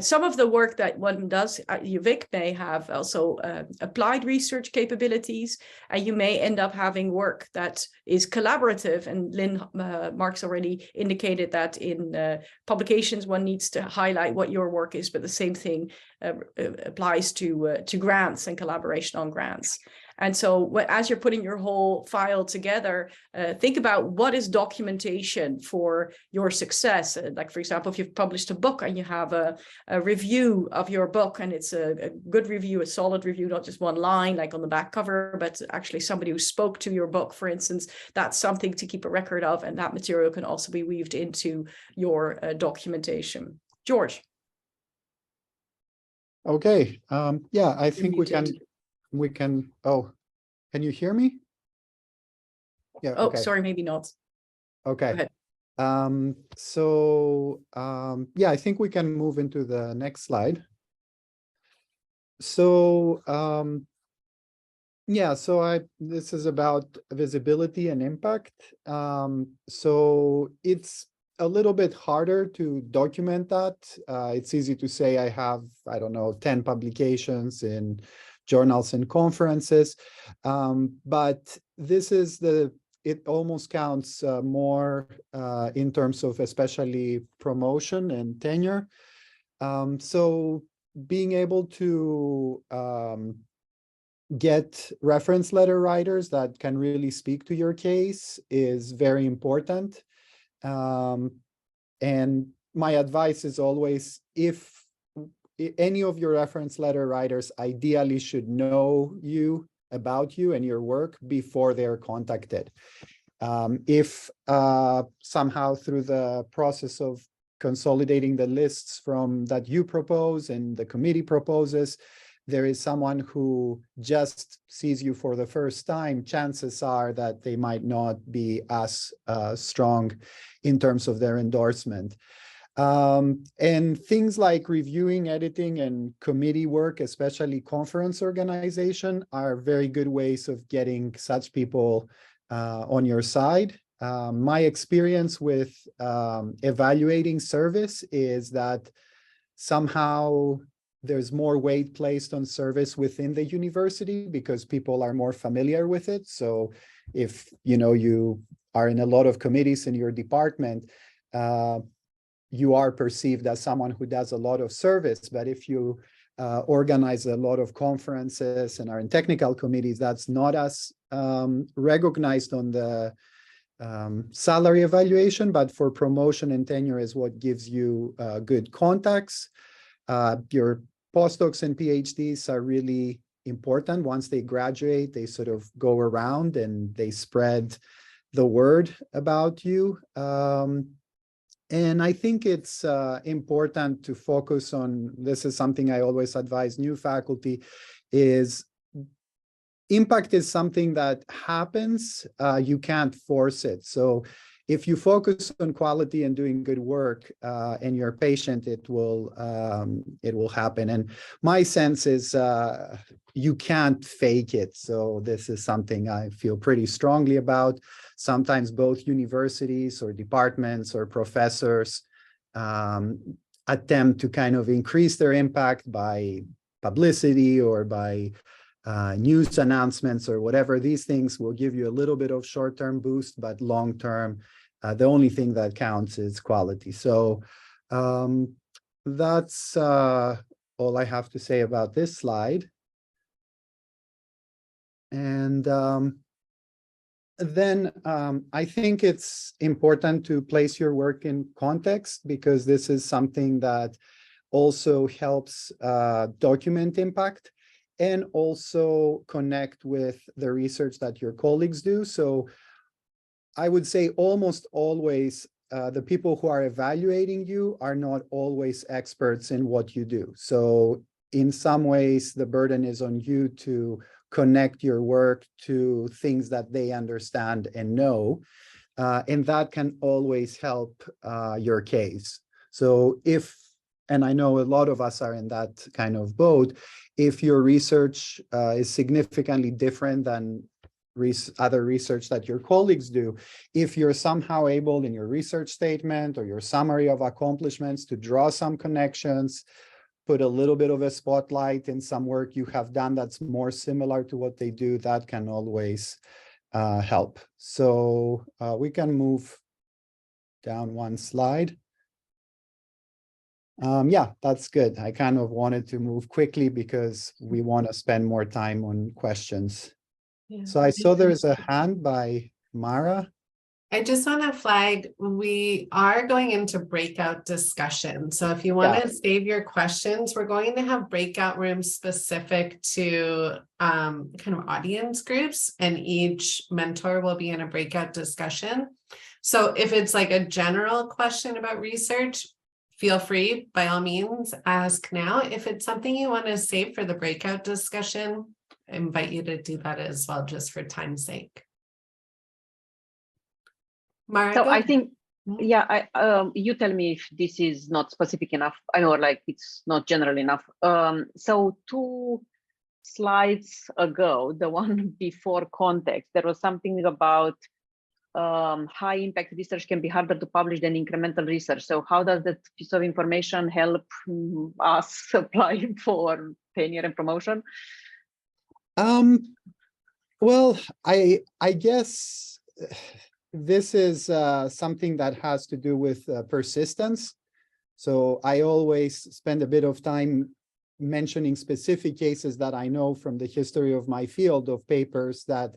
Some of the work that one does at UVic may have also applied research capabilities, and you may end up having work that is collaborative. And Lynn Marks already indicated that in publications, one needs to highlight what your work is, but the same thing applies to grants and collaboration on grants. And so as you're putting your whole file together, think about what is documentation for your success. Like, for example, if you've published a book and you have a review of your book, and it's a good review, a solid review, not just one line like on the back cover, but actually somebody who spoke to your book, for instance, that's something to keep a record of. And that material can also be weaved into your documentation. George. Okay. Yeah, I think we can, oh, can you hear me? Yeah. Oh, okay. sorry, maybe not. Okay. Yeah, I think we can move into the next slide. So, yeah, so this is about visibility and impact. So it's a little bit harder to document that. It's easy to say I have, I don't know, 10 publications in journals and conferences, but this is it almost counts more in terms of especially promotion and tenure. So being able to get reference letter writers that can really speak to your case is very important. And my advice is always, if any of your reference letter writers ideally should know about you and your work before they're contacted. If somehow through the process of consolidating the lists from that you propose and the committee proposes, there is someone who just sees you for the first time, chances are that they might not be as strong in terms of their endorsement. And things like reviewing, editing, and committee work, especially conference organization, are very good ways of getting such people on your side. My experience with evaluating service is that somehow there's more weight placed on service within the university because people are more familiar with it. So if you are in a lot of committees in your department, you are perceived as someone who does a lot of service. But if you organize a lot of conferences and are in technical committees, that's not as recognized on the salary evaluation, but for promotion and tenure is what gives you good contacts. Your postdocs and PhDs are really important. Once they graduate, they sort of go around and they spread the word about you. And I think it's important to focus on, this is something I always advise new faculty, is impact is something that happens, you can't force it. So if you focus on quality and doing good work and you're patient, it will happen. And my sense is you can't fake it. So this is something I feel pretty strongly about. Sometimes both universities or departments or professors attempt to kind of increase their impact by publicity or by news announcements or whatever. These things will give you a little bit of short-term boost, but long-term, the only thing that counts is quality. So that's all I have to say about this slide. And then I think it's important to place your work in context, because this is something that also helps document impact and also connect with the research that your colleagues do. So I would say almost always the people who are evaluating you are not always experts in what you do. So in some ways, the burden is on you to connect your work to things that they understand and know. And that can always help your case. So if, and I know a lot of us are in that kind of boat, if your research is significantly different than other research that your colleagues do, if you're somehow able in your research statement or your summary of accomplishments to draw some connections, put a little bit of a spotlight in some work you have done that's more similar to what they do, that can always help. So we can move down one slide. Yeah, that's good. I kind of wanted to move quickly because we want to spend more time on questions. Yeah. So I saw there's a hand by Mara. I just want to flag, we are going into breakout discussion. So if you want to save your questions, we're going to have breakout rooms specific to kind of audience groups, and each mentor will be in a breakout discussion. So if it's like a general question about research, feel free, by all means, ask now. If it's something you want to save for the breakout discussion, I invite you to do that as well, just for time's sake. Mara, So I ahead. think, yeah, you tell me if this is not specific enough. I know, like, it's not general enough. So 2 slides ago, the one before context, there was something about high impact research can be harder to publish than incremental research. So how does that piece of information help us apply for tenure and promotion? Well, I guess this is something that has to do with persistence. So I always spend a bit of time mentioning specific cases that I know from the history of my field of papers that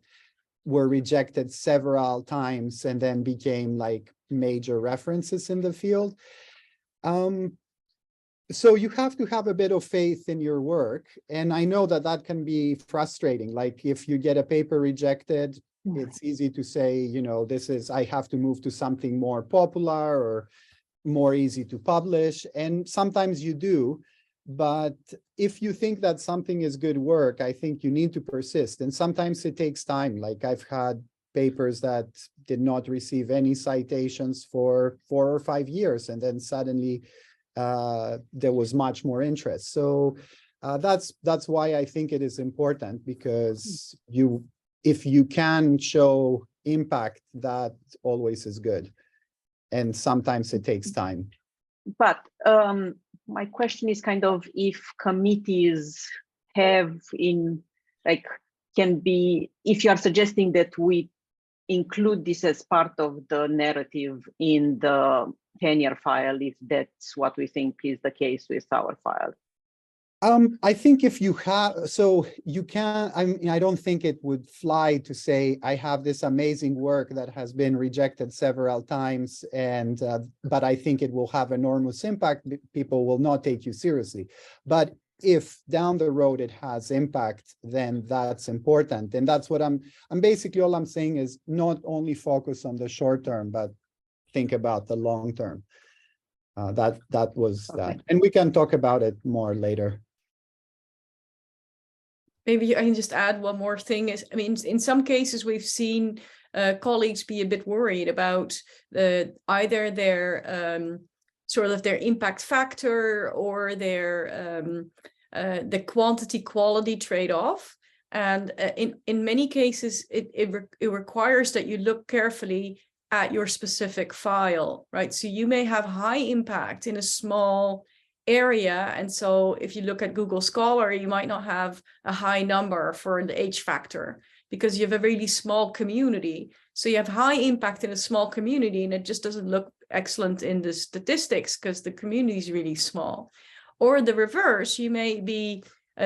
were rejected several times and then became like major references in the field. So you have to have a bit of faith in your work. And I know that that can be frustrating. Like if you get a paper rejected, it's easy to say, you know, I have to move to something more popular or more easy to publish. And sometimes you do. But if you think that something is good work, I think you need to persist. And sometimes it takes time. Like I've had papers that did not receive any citations for 4 or 5 years, and then suddenly there was much more interest. So that's why I think it is important, because if you can show impact, that always is good. And sometimes it takes time. But my question is kind of if committees have if you are suggesting that we include this as part of the narrative in the tenure file, if that's what we think is the case with our file. I think if you have, so you can, I don't think it would fly to say, I have this amazing work that has been rejected several times, and but I think it will have enormous impact. People will not take you seriously. But if down the road it has impact, then that's important. And that's what I'm basically, all I'm saying is not only focus on the short term, but think about the long term. That was Okay. that. And we can talk about it more later. Maybe I can just add one more thing is, I mean, in some cases we've seen colleagues be a bit worried about either their sort of their impact factor or their the quantity quality trade-off. And in many cases, it requires that you look carefully at your specific file, right? So you may have high impact in a small area. And so if you look at Google Scholar, you might not have a high number for the H factor because you have a really small community. So you have high impact in a small community and it just doesn't look excellent in the statistics because the community is really small. Or the reverse, you may be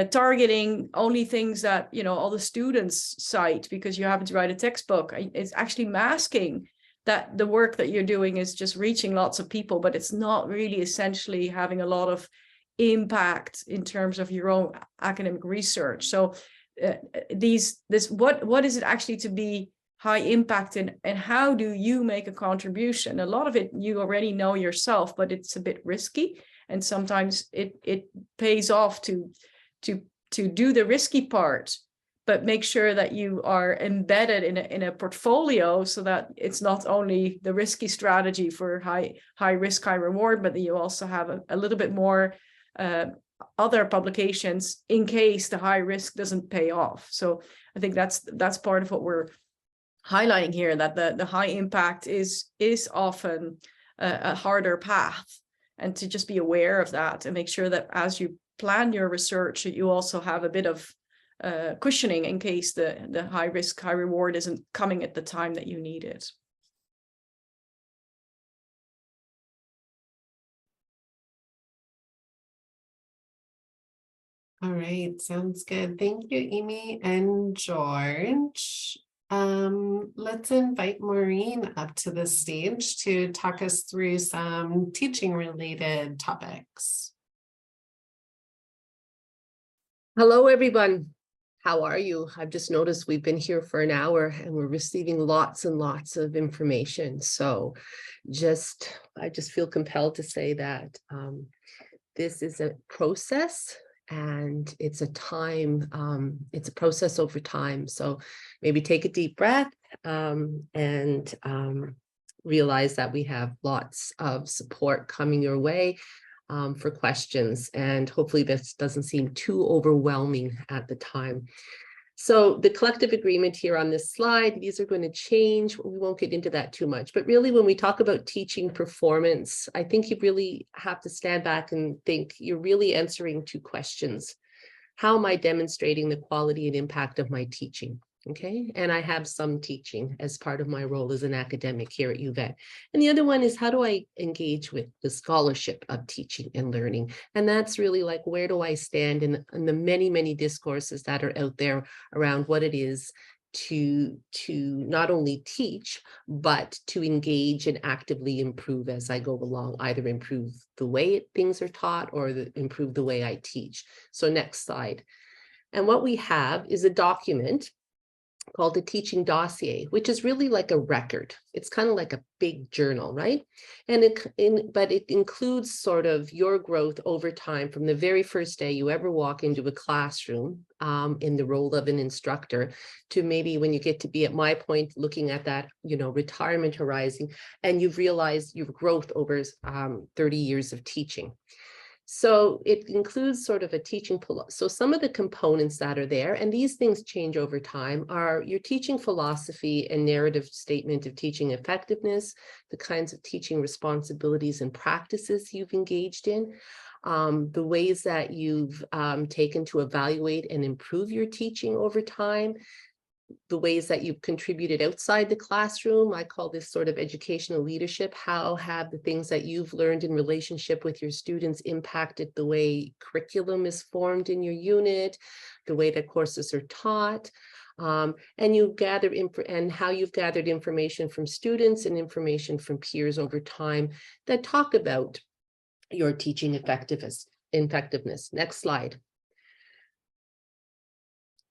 targeting only things that, you know, all the students cite because you happen to write a textbook. It's actually masking that the work that you're doing is just reaching lots of people, but it's not really essentially having a lot of impact in terms of your own academic research. So what is it actually to be high impact and how do you make a contribution? A lot of it you already know yourself, but it's a bit risky. And sometimes it pays off to do the risky part, but make sure that you are embedded in a portfolio so that it's not only the risky strategy for high risk, high reward, but that you also have a little bit more other publications in case the high risk doesn't pay off. So I think that's part of what we're highlighting here, that the high impact is often a harder path, and to just be aware of that and make sure that as you plan your research, you also have a bit of cushioning in case the high risk, high reward isn't coming at the time that you need it. All right, sounds good. Thank you, Amy and George. Let's invite Maureen up to the stage to talk us through some teaching related topics. Hello, everyone. How are you? I've just noticed we've been here for an hour and we're receiving lots and lots of information. So I just feel compelled to say that this is a process and it's a process over time. So maybe take a deep breath and realize that we have lots of support coming your way for questions, and hopefully this doesn't seem too overwhelming at the time. So the collective agreement here on this slide, these are going to change. We won't get into that too much, but really when we talk about teaching performance, I think you really have to stand back and think you're really answering two questions. How am I demonstrating the quality and impact of my teaching? Okay, and I have some teaching as part of my role as an academic here at UVet. And the other one is, how do I engage with the scholarship of teaching and learning? And that's really like, where do I stand in the many, many discourses that are out there around what it is to not only teach, but to engage and actively improve as I go along, either improve the way things are taught or improve the way I teach. So next slide. And what we have is a document called a teaching dossier, which is really like a record. It's kind of like a big journal, right? And but it includes sort of your growth over time from the very first day you ever walk into a classroom in the role of an instructor to maybe when you get to be at my point, looking at that, you know, retirement horizon, and you've realized your growth over 30 years of teaching. So it includes sort of a teaching, so some of the components that are there, and these things change over time, are your teaching philosophy and narrative statement of teaching effectiveness, the kinds of teaching responsibilities and practices you've engaged in, the ways that you've taken to evaluate and improve your teaching over time, the ways that you've contributed outside the classroom. I call this sort of educational leadership. How have the things that you've learned in relationship with your students impacted the way curriculum is formed in your unit, the way that courses are taught, and you gather and how you've gathered information from students and information from peers over time that talk about your teaching effectiveness. Next slide.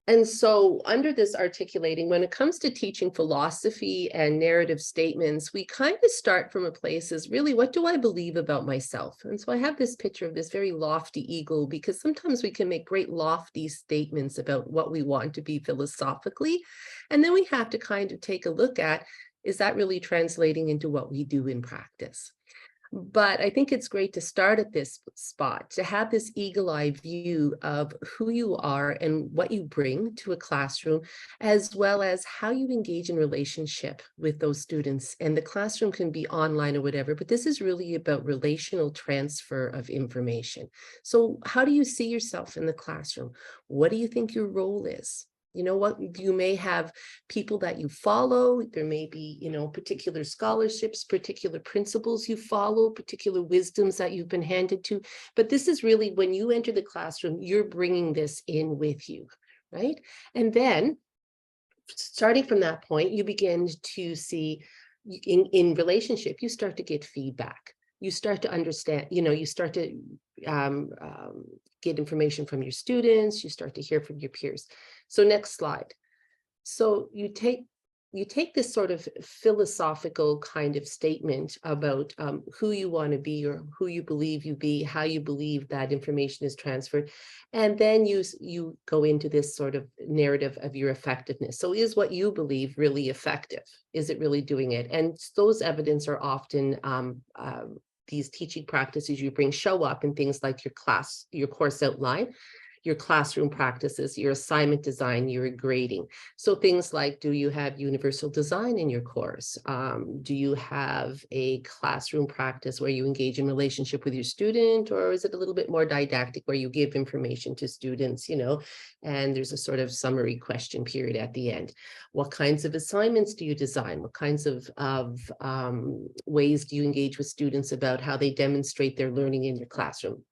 And so under this articulating, when it comes to teaching philosophy and narrative statements, we kind of start from a place is really, what do I believe about myself? And so I have this picture of this very lofty eagle, because sometimes we can make great lofty statements about what we want to be philosophically. And then we have to kind of take a look at, is that really translating into what we do in practice? But I think it's great to start at this spot, to have this eagle-eye view of who you are and what you bring to a classroom, as well as how you engage in relationship with those students. And the classroom can be online or whatever, but this is really about relational transfer of information. So how do you see yourself in the classroom? What do you think your role is? You know what, you may have people that you follow. There may be, you know, particular scholarships, particular principles you follow, particular wisdoms that you've been handed to. But this is really, when you enter the classroom, you're bringing this in with you, right? And then starting from that point, you begin to see in relationship, you start to get feedback. You start to understand, you know, you start to get information from your students, you start to hear from your peers. So next slide. So you take this sort of philosophical kind of statement about who you want to be or who you believe you be, how you believe that information is transferred. And then you go into this sort of narrative of your effectiveness. So is what you believe really effective? Is it really doing it? And those evidence are often these teaching practices you bring show up in things like your course outline, your classroom practices, your assignment design, your grading. So things like, do you have universal design in your course? Do you have a classroom practice where you engage in relationship with your student, or is it a little bit more didactic where you give information to students, you know, and there's a sort of summary question period at the end? What kinds of assignments do you design? What kinds of ways do you engage with students about how they demonstrate their learning in your classroom?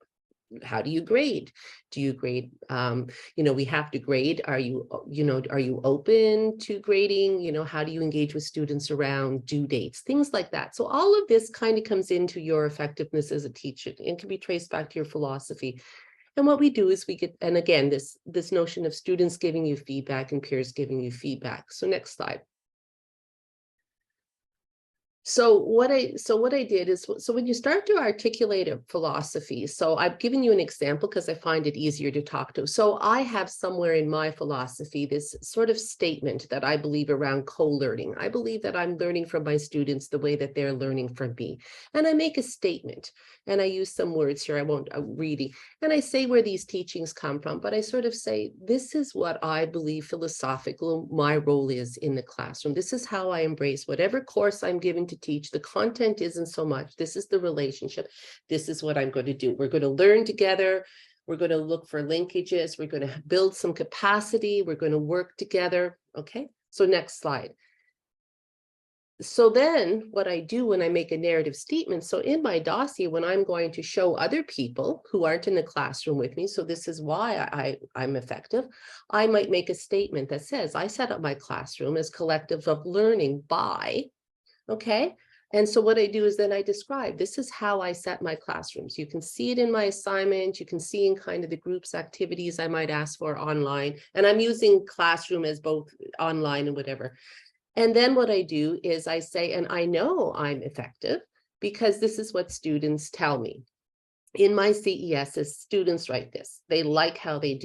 How do you grade? Do you grade, you know, we have to grade. Are you open to grading? You know, how do you engage with students around due dates? Things like that. So all of this kind of comes into your effectiveness as a teacher and can be traced back to your philosophy. And what we do is we get, and again, this notion of students giving you feedback and peers giving you feedback. So next slide. So what I did is, so when you start to articulate a philosophy, so I've given you an example because I find it easier to talk to. So I have somewhere in my philosophy this sort of statement that I believe around co-learning. I believe that I'm learning from my students the way that they're learning from me. And I make a statement, and I use some words here, I won't read, and I say where these teachings come from, but I sort of say, this is what I believe philosophical my role is in the classroom. This is how I embrace whatever course I'm given to teach. The content isn't so much, this is the relationship. This is what I'm going to do. We're going to learn together. We're going to look for linkages. We're going to build some capacity. We're going to work together. Okay, so next slide. So then what I do when I make a narrative statement, so in my dossier, when I'm going to show other people who aren't in the classroom with me, so this is why I'm effective, I might make a statement that says, I set up my classroom as collective of learning by, okay? And so what I do is then I describe, this is how I set my classrooms. You can see it in my assignment. You can see in kind of the groups activities I might ask for online. And I'm using classroom as both online and whatever. And then what I do is I say, and I know I'm effective because this is what students tell me. In my CESs, students write this. They like how they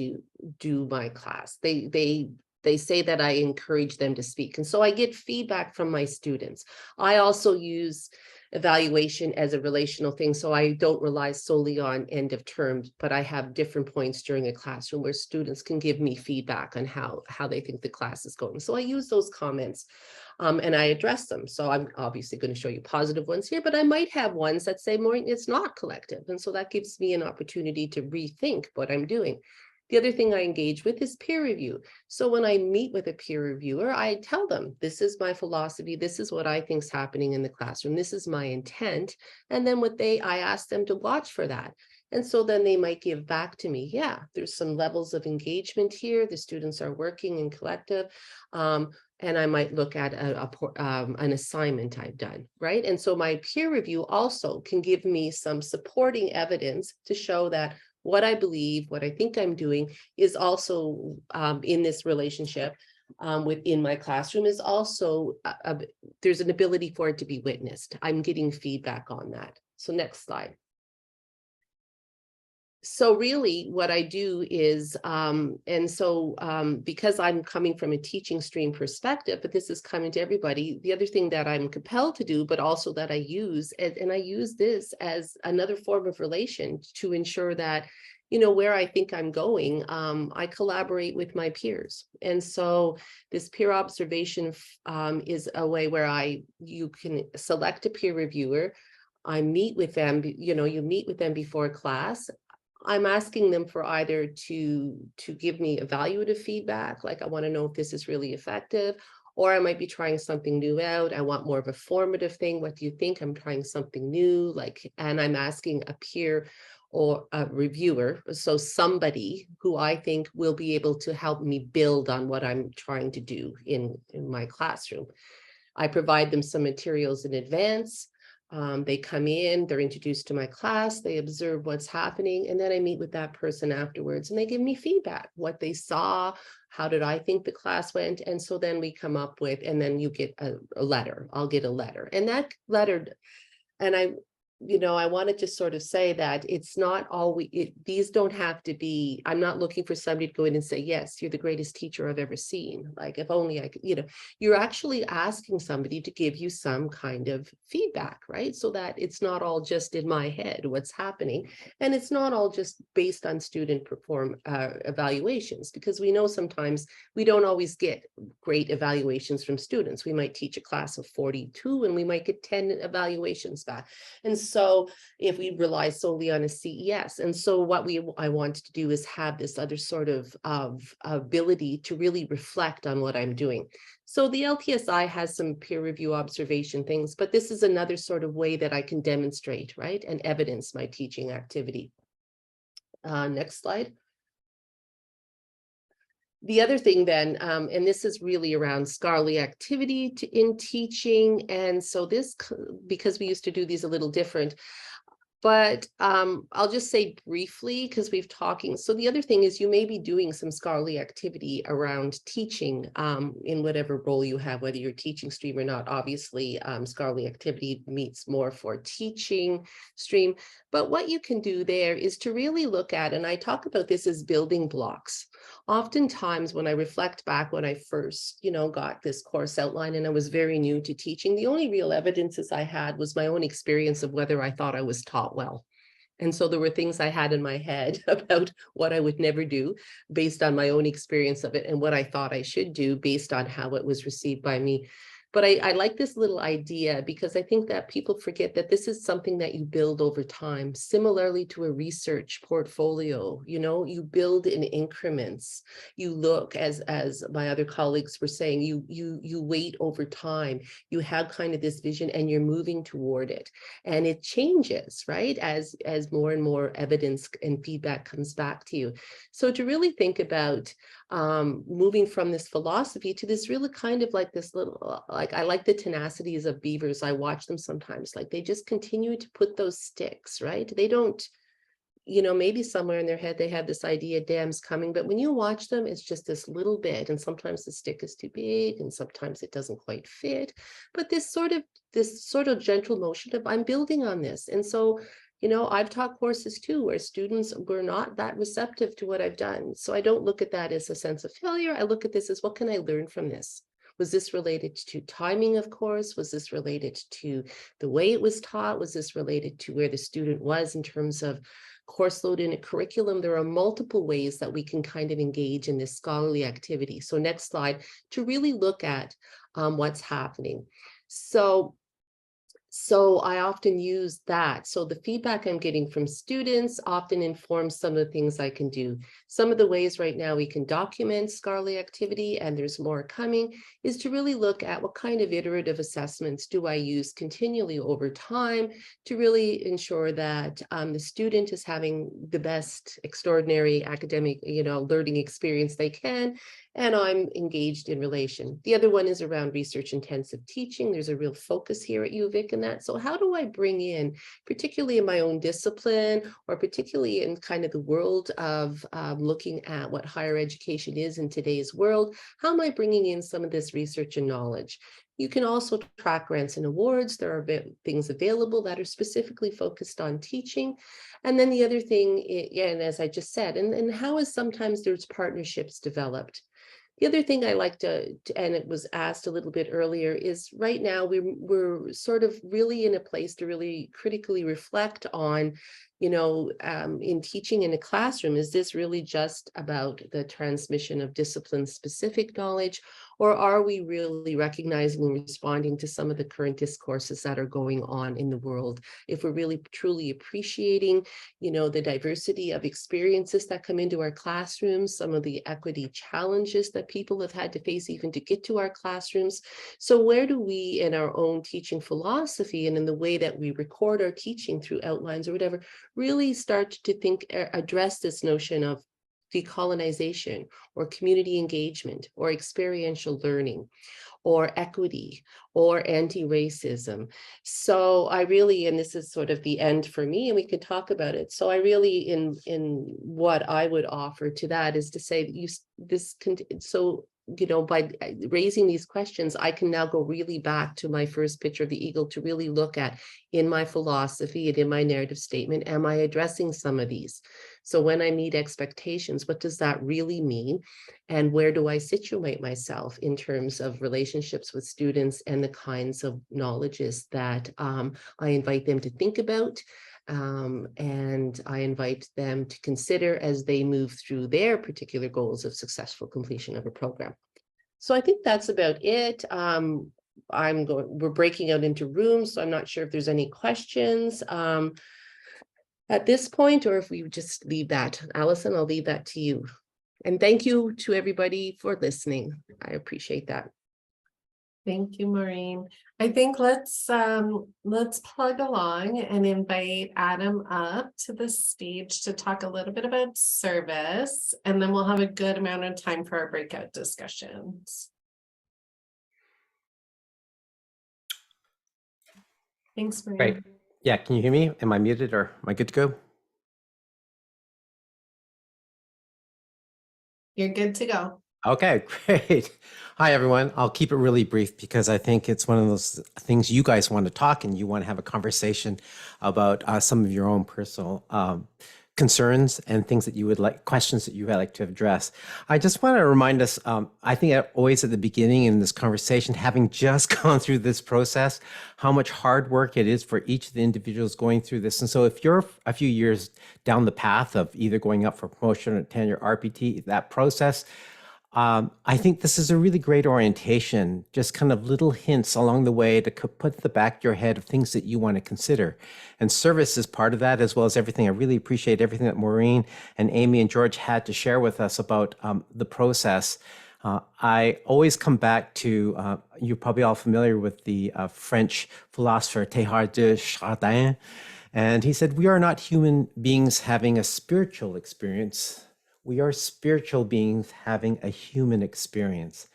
do my class. They say that I encourage them to speak. And so I get feedback from my students. I also use evaluation as a relational thing. So I don't rely solely on end of terms, but I have different points during a classroom where students can give me feedback on how they think the class is going. So I use those comments and I address them. So I'm obviously going to show you positive ones here, but I might have ones that say more, it's not collective. And so that gives me an opportunity to rethink what I'm doing. The other thing I engage with is peer review. So when I meet with a peer reviewer, I tell them, this is my philosophy. This is what I think is happening in the classroom. This is my intent. And then I ask them to watch for that. And so then they might give back to me, yeah, there's some levels of engagement here. The students are working in collective. and I might look at an assignment I've done, right? And so my peer review also can give me some supporting evidence to show that what I believe, what I think I'm doing is also in this relationship within my classroom is also, there's an ability for it to be witnessed. I'm getting feedback on that. So next slide. So really what I do is, because I'm coming from a teaching stream perspective, but this is coming to everybody, the other thing that I'm compelled to do, but also that I use, and I use this as another form of relation to ensure that, you know, where I think I'm going, I collaborate with my peers. And so this peer observation is a way where you can select a peer reviewer. I meet with them, you know, you meet with them before class. I'm asking them for either to give me evaluative feedback, like I want to know if this is really effective, or I might be trying something new out. I want more of a formative thing. What do you think? I'm trying something new, and I'm asking a peer or a reviewer, so somebody who I think will be able to help me build on what I'm trying to do in my classroom. I provide them some materials in advance. They come in, they're introduced to my class, they observe what's happening, and then I meet with that person afterwards and they give me feedback, what they saw, how did I think the class went? And so then we come up with, and then you get a letter, I'll get a letter. And that letter, and I want to just sort of say that it's not all these don't have to be, I'm not looking for somebody to go in and say, yes, you're the greatest teacher I've ever seen. Like, if only I could, you're actually asking somebody to give you some kind of feedback, right? So that it's not all just in my head, what's happening. And it's not all just based on student evaluations, because we know sometimes we don't always get great evaluations from students. We might teach a class of 42 and we might get 10 evaluations back. And so if we rely solely on a CES, and so what I wanted to do is have this other sort of ability to really reflect on what I'm doing. So the LTSI has some peer review observation things, but this is another sort of way that I can demonstrate, right, and evidence my teaching activity. Next slide. The other thing then, and this is really around scholarly activity in teaching. And so this, because we used to do these a little different, but I'll just say briefly, because we've talking. So the other thing is you may be doing some scholarly activity around teaching in whatever role you have, whether you're teaching stream or not. Obviously, scholarly activity meets more for teaching stream. But what you can do there is to really look at, and I talk about this as building blocks. Oftentimes when I reflect back when I first, got this course outline and I was very new to teaching, the only real evidences I had was my own experience of whether I thought I was taught well. And so there were things I had in my head about what I would never do based on my own experience of it and what I thought I should do based on how it was received by me. But I like this little idea because I think that people forget that this is something that you build over time, similarly to a research portfolio. You build in increments. You look, as my other colleagues were saying, you wait over time. You have kind of this vision and you're moving toward it. And it changes, right, as more and more evidence and feedback comes back to you. So to really think about moving from this philosophy to this really kind of like this little, like I like the tenacities of beavers. I watch them sometimes, like they just continue to put those sticks, right? They don't, maybe somewhere in their head they have this idea dam's coming, but when you watch them, it's just this little bit, and sometimes the stick is too big and sometimes it doesn't quite fit. But this sort of gentle motion of I'm building on this. And so I've taught courses too where students were not that receptive to what I've done. So I don't look at that as a sense of failure. I look at this as, what can I learn from this? Was this related to timing of course? Was this related to the way it was taught? Was this related to where the student was in terms of course load in a curriculum? There are multiple ways that we can kind of engage in this scholarly activity. So next slide, to really look at what's happening. So So I often use that. So the feedback I'm getting from students often informs some of the things I can do. Some of the ways right now we can document scholarly activity, and there's more coming, is to really look at what kind of iterative assessments do I use continually over time to really ensure that the student is having the best extraordinary academic, learning experience they can, and I'm engaged in relation. The other one is around research intensive teaching. There's a real focus here at UVic in that. So how do I bring in, particularly in my own discipline, or particularly in kind of the world of looking at what higher education is in today's world, how am I bringing in some of this research and knowledge? You can also track grants and awards. There are things available that are specifically focused on teaching. And then the other thing, and as I just said, and how is sometimes there's partnerships developed. The other thing I like to, and it was asked a little bit earlier, is right now we're sort of really in a place to really critically reflect on, in teaching in a classroom, is this really just about the transmission of discipline-specific knowledge, or are we really recognizing and responding to some of the current discourses that are going on in the world? If we're really truly appreciating, the diversity of experiences that come into our classrooms, some of the equity challenges that people have had to face even to get to our classrooms. So where do we, in our own teaching philosophy and in the way that we record our teaching through outlines or whatever, really start to think, address this notion of decolonization or community engagement or experiential learning or equity or anti-racism? So I really, and this is sort of the end for me, and we could talk about it. So I really, in what I would offer to that is to say that by raising these questions, I can now go really back to my first picture of the eagle to really look at, in my philosophy and in my narrative statement, am I addressing some of these? So when I meet expectations, what does that really mean? And where do I situate myself in terms of relationships with students and the kinds of knowledges that I invite them to think about? And I invite them to consider as they move through their particular goals of successful completion of a program. So I think that's about it. We're breaking out into rooms, so I'm not sure if there's any questions at this point, or if we would just leave that. Allison, I'll leave that to you. And thank you to everybody for listening. I appreciate that. Thank you, Maureen. I think let's plug along and invite Adam up to the stage to talk a little bit about service, and then we'll have a good amount of time for our breakout discussions. Thanks, Maureen. Great. Yeah, can you hear me? Am I muted or am I good to go? You're good to go. Okay, great. Hi, everyone. I'll keep it really brief because I think it's one of those things you guys want to talk and you want to have a conversation about some of your own personal concerns and things that you would like, questions that you would like to address. I just want to remind us, I think always at the beginning in this conversation, having just gone through this process, how much hard work it is for each of the individuals going through this. And so if you're a few years down the path of either going up for promotion or tenure, RPT, that process, I think this is a really great orientation, just kind of little hints along the way to put the back of your head of things that you want to consider. And service is part of that, as well as everything. I really appreciate everything that Maureen and Amy and George had to share with us about the process. I always come back to, you're probably all familiar with the French philosopher Teilhard de Chardin. And he said, we are not human beings having a spiritual experience. We are spiritual beings having a human experience.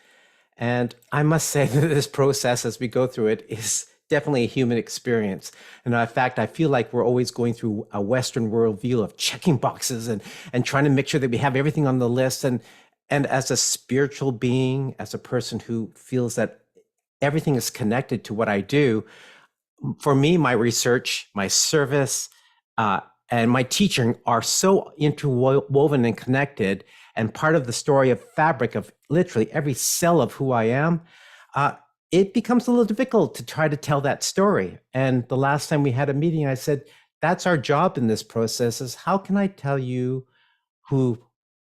And I must say that this process, as we go through it, is definitely a human experience. And in fact, I feel like we're always going through a Western worldview of checking boxes and trying to make sure that we have everything on the list. And as a spiritual being, as a person who feels that everything is connected to what I do, for me, my research, my service, and my teaching are so interwoven and connected and part of the story of fabric of literally every cell of who I am. It becomes a little difficult to try to tell that story. And the last time we had a meeting, I said, that's our job in this process, is how can I tell you who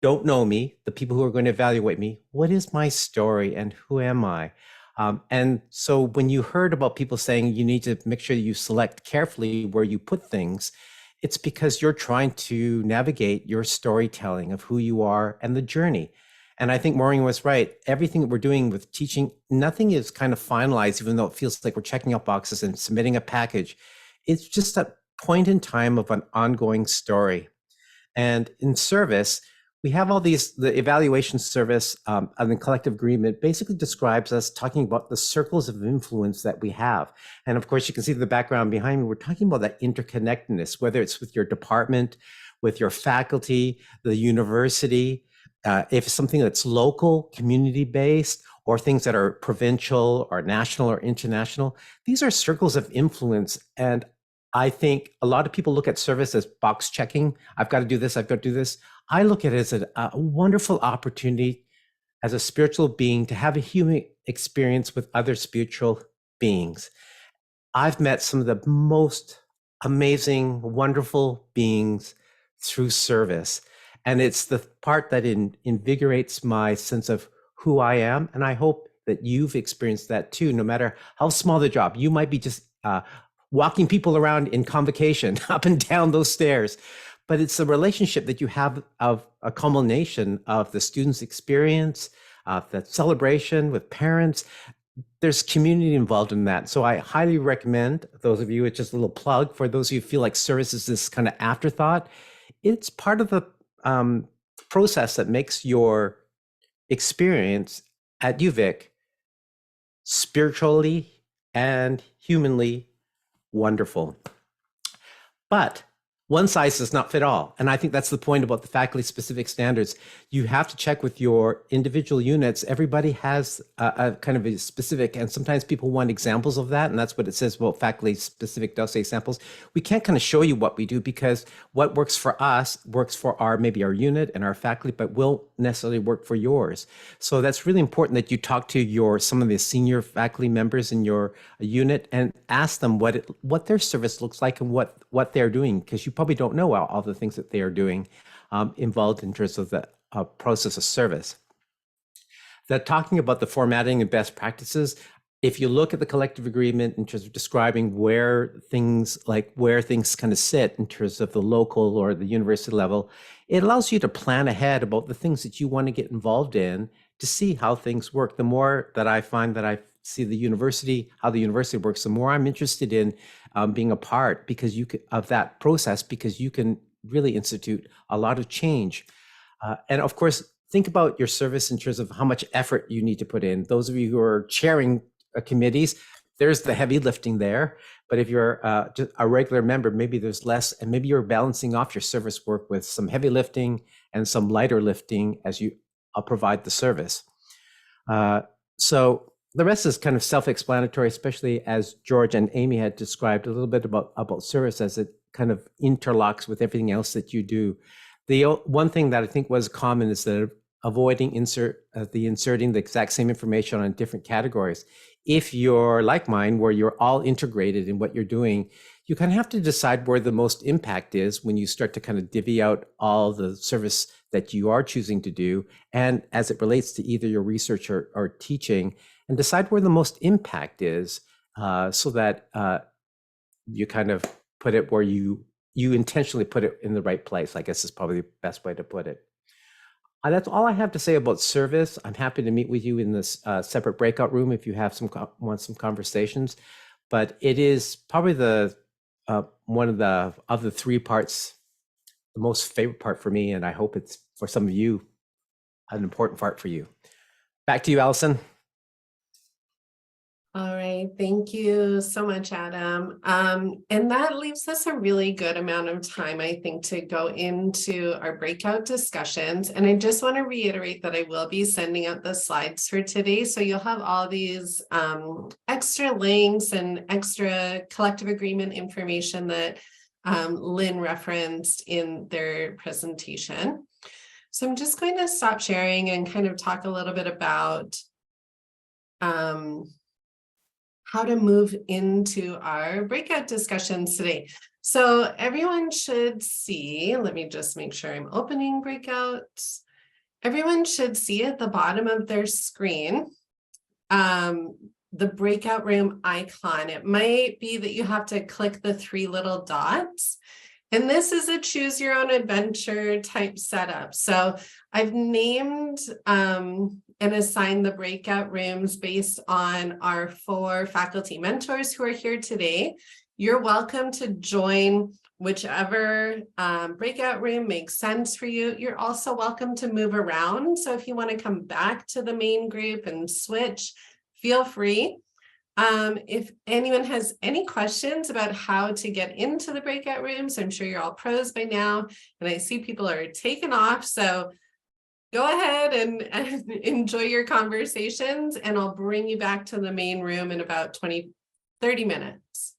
don't know me, the people who are going to evaluate me, what is my story and who am I? And so when you heard about people saying you need to make sure you select carefully where you put things, it's because you're trying to navigate your storytelling of who you are and the journey. And I think Maureen was right. Everything that we're doing with teaching, nothing is kind of finalized, even though it feels like we're checking out boxes and submitting a package. It's just a point in time of an ongoing story. And in service, we have all these, the evaluation service and the collective agreement basically describes us talking about the circles of influence that we have. And of course, you can see the background behind me. We're talking about that interconnectedness, whether it's with your department, with your faculty, the university, if it's something that's local, community-based, or things that are provincial or national or international. These are circles of influence. And I think a lot of people look at service as box checking. I've got to do this, I've got to do this. I look at it as a wonderful opportunity as a spiritual being to have a human experience with other spiritual beings. I've met some of the most amazing, wonderful beings through service. And it's the part that invigorates my sense of who I am. And I hope that you've experienced that too, no matter how small the job. You might be just walking people around in convocation up and down those stairs. But it's the relationship that you have of a culmination of the student's experience, that celebration with parents. There's community involved in that. So I highly recommend those of you, it's just a little plug for those of you who feel like service is this kind of afterthought. It's part of the process that makes your experience at UVic spiritually and humanly wonderful. But one size does not fit all. And I think that's the point about the faculty specific standards. You have to check with your individual units. Everybody has a kind of a specific, and sometimes people want examples of that. And that's what it says about faculty specific dossier samples. We can't kind of show you what we do because what works for us works for maybe our unit and our faculty, but won't necessarily work for yours. So that's really important that you talk to some of the senior faculty members in your unit and ask them what their service looks like and what they're doing, because you probably don't know all the things that they are doing involved in terms of the process of service. That talking about the formatting and best practices, if you look at the collective agreement in terms of describing where things kind of sit in terms of the local or the university level, it allows you to plan ahead about the things that you want to get involved in to see how things work. The more that I find that I see how the university works, the more I'm interested in being a part of that process, because you can really institute a lot of change. And of course, think about your service in terms of how much effort you need to put in. Those of you who are chairing committees, there's the heavy lifting there. But if you're just a regular member, maybe there's less, and maybe you're balancing off your service work with some heavy lifting and some lighter lifting as you provide the service. So the rest is kind of self-explanatory, especially as George and Amy had described a little bit about service as it kind of interlocks with everything else that you do. The one thing that I think was common is that avoiding inserting the exact same information on different categories. If you're like mine, where you're all integrated in what you're doing, you kind of have to decide where the most impact is when you start to kind of divvy out all the service that you are choosing to do, and as it relates to either your research or teaching, and decide where the most impact is, so that you kind of put it where you intentionally put it in the right place, I guess is probably the best way to put it. That's all I have to say about service. I'm happy to meet with you in this separate breakout room if you have want some conversations. But it is probably one of the three parts, the most favorite part for me, and I hope it's for some of you an important part for you. Back to you, Allison. All right, thank you so much, Adam. And that leaves us a really good amount of time, I think, to go into our breakout discussions. And I just want to reiterate that I will be sending out the slides for today. So you'll have all these extra links and extra collective agreement information that Lynn referenced in their presentation. So I'm just going to stop sharing and kind of talk a little bit about how to move into our breakout discussions today. So everyone should see, let me just make sure I'm opening breakouts. Everyone should see at the bottom of their screen the breakout room icon. It might be that you have to click the 3 little dots. And this is a choose your own adventure type setup. So I've named and assigned the breakout rooms based on our 4 faculty mentors who are here today. You're welcome to join whichever breakout room makes sense for you. You're also welcome to move around. So if you want to come back to the main group and switch, feel free. If anyone has any questions about how to get into the breakout rooms, I'm sure you're all pros by now, and I see people are taking off. So go ahead and enjoy your conversations, and I'll bring you back to the main room in about 30 minutes.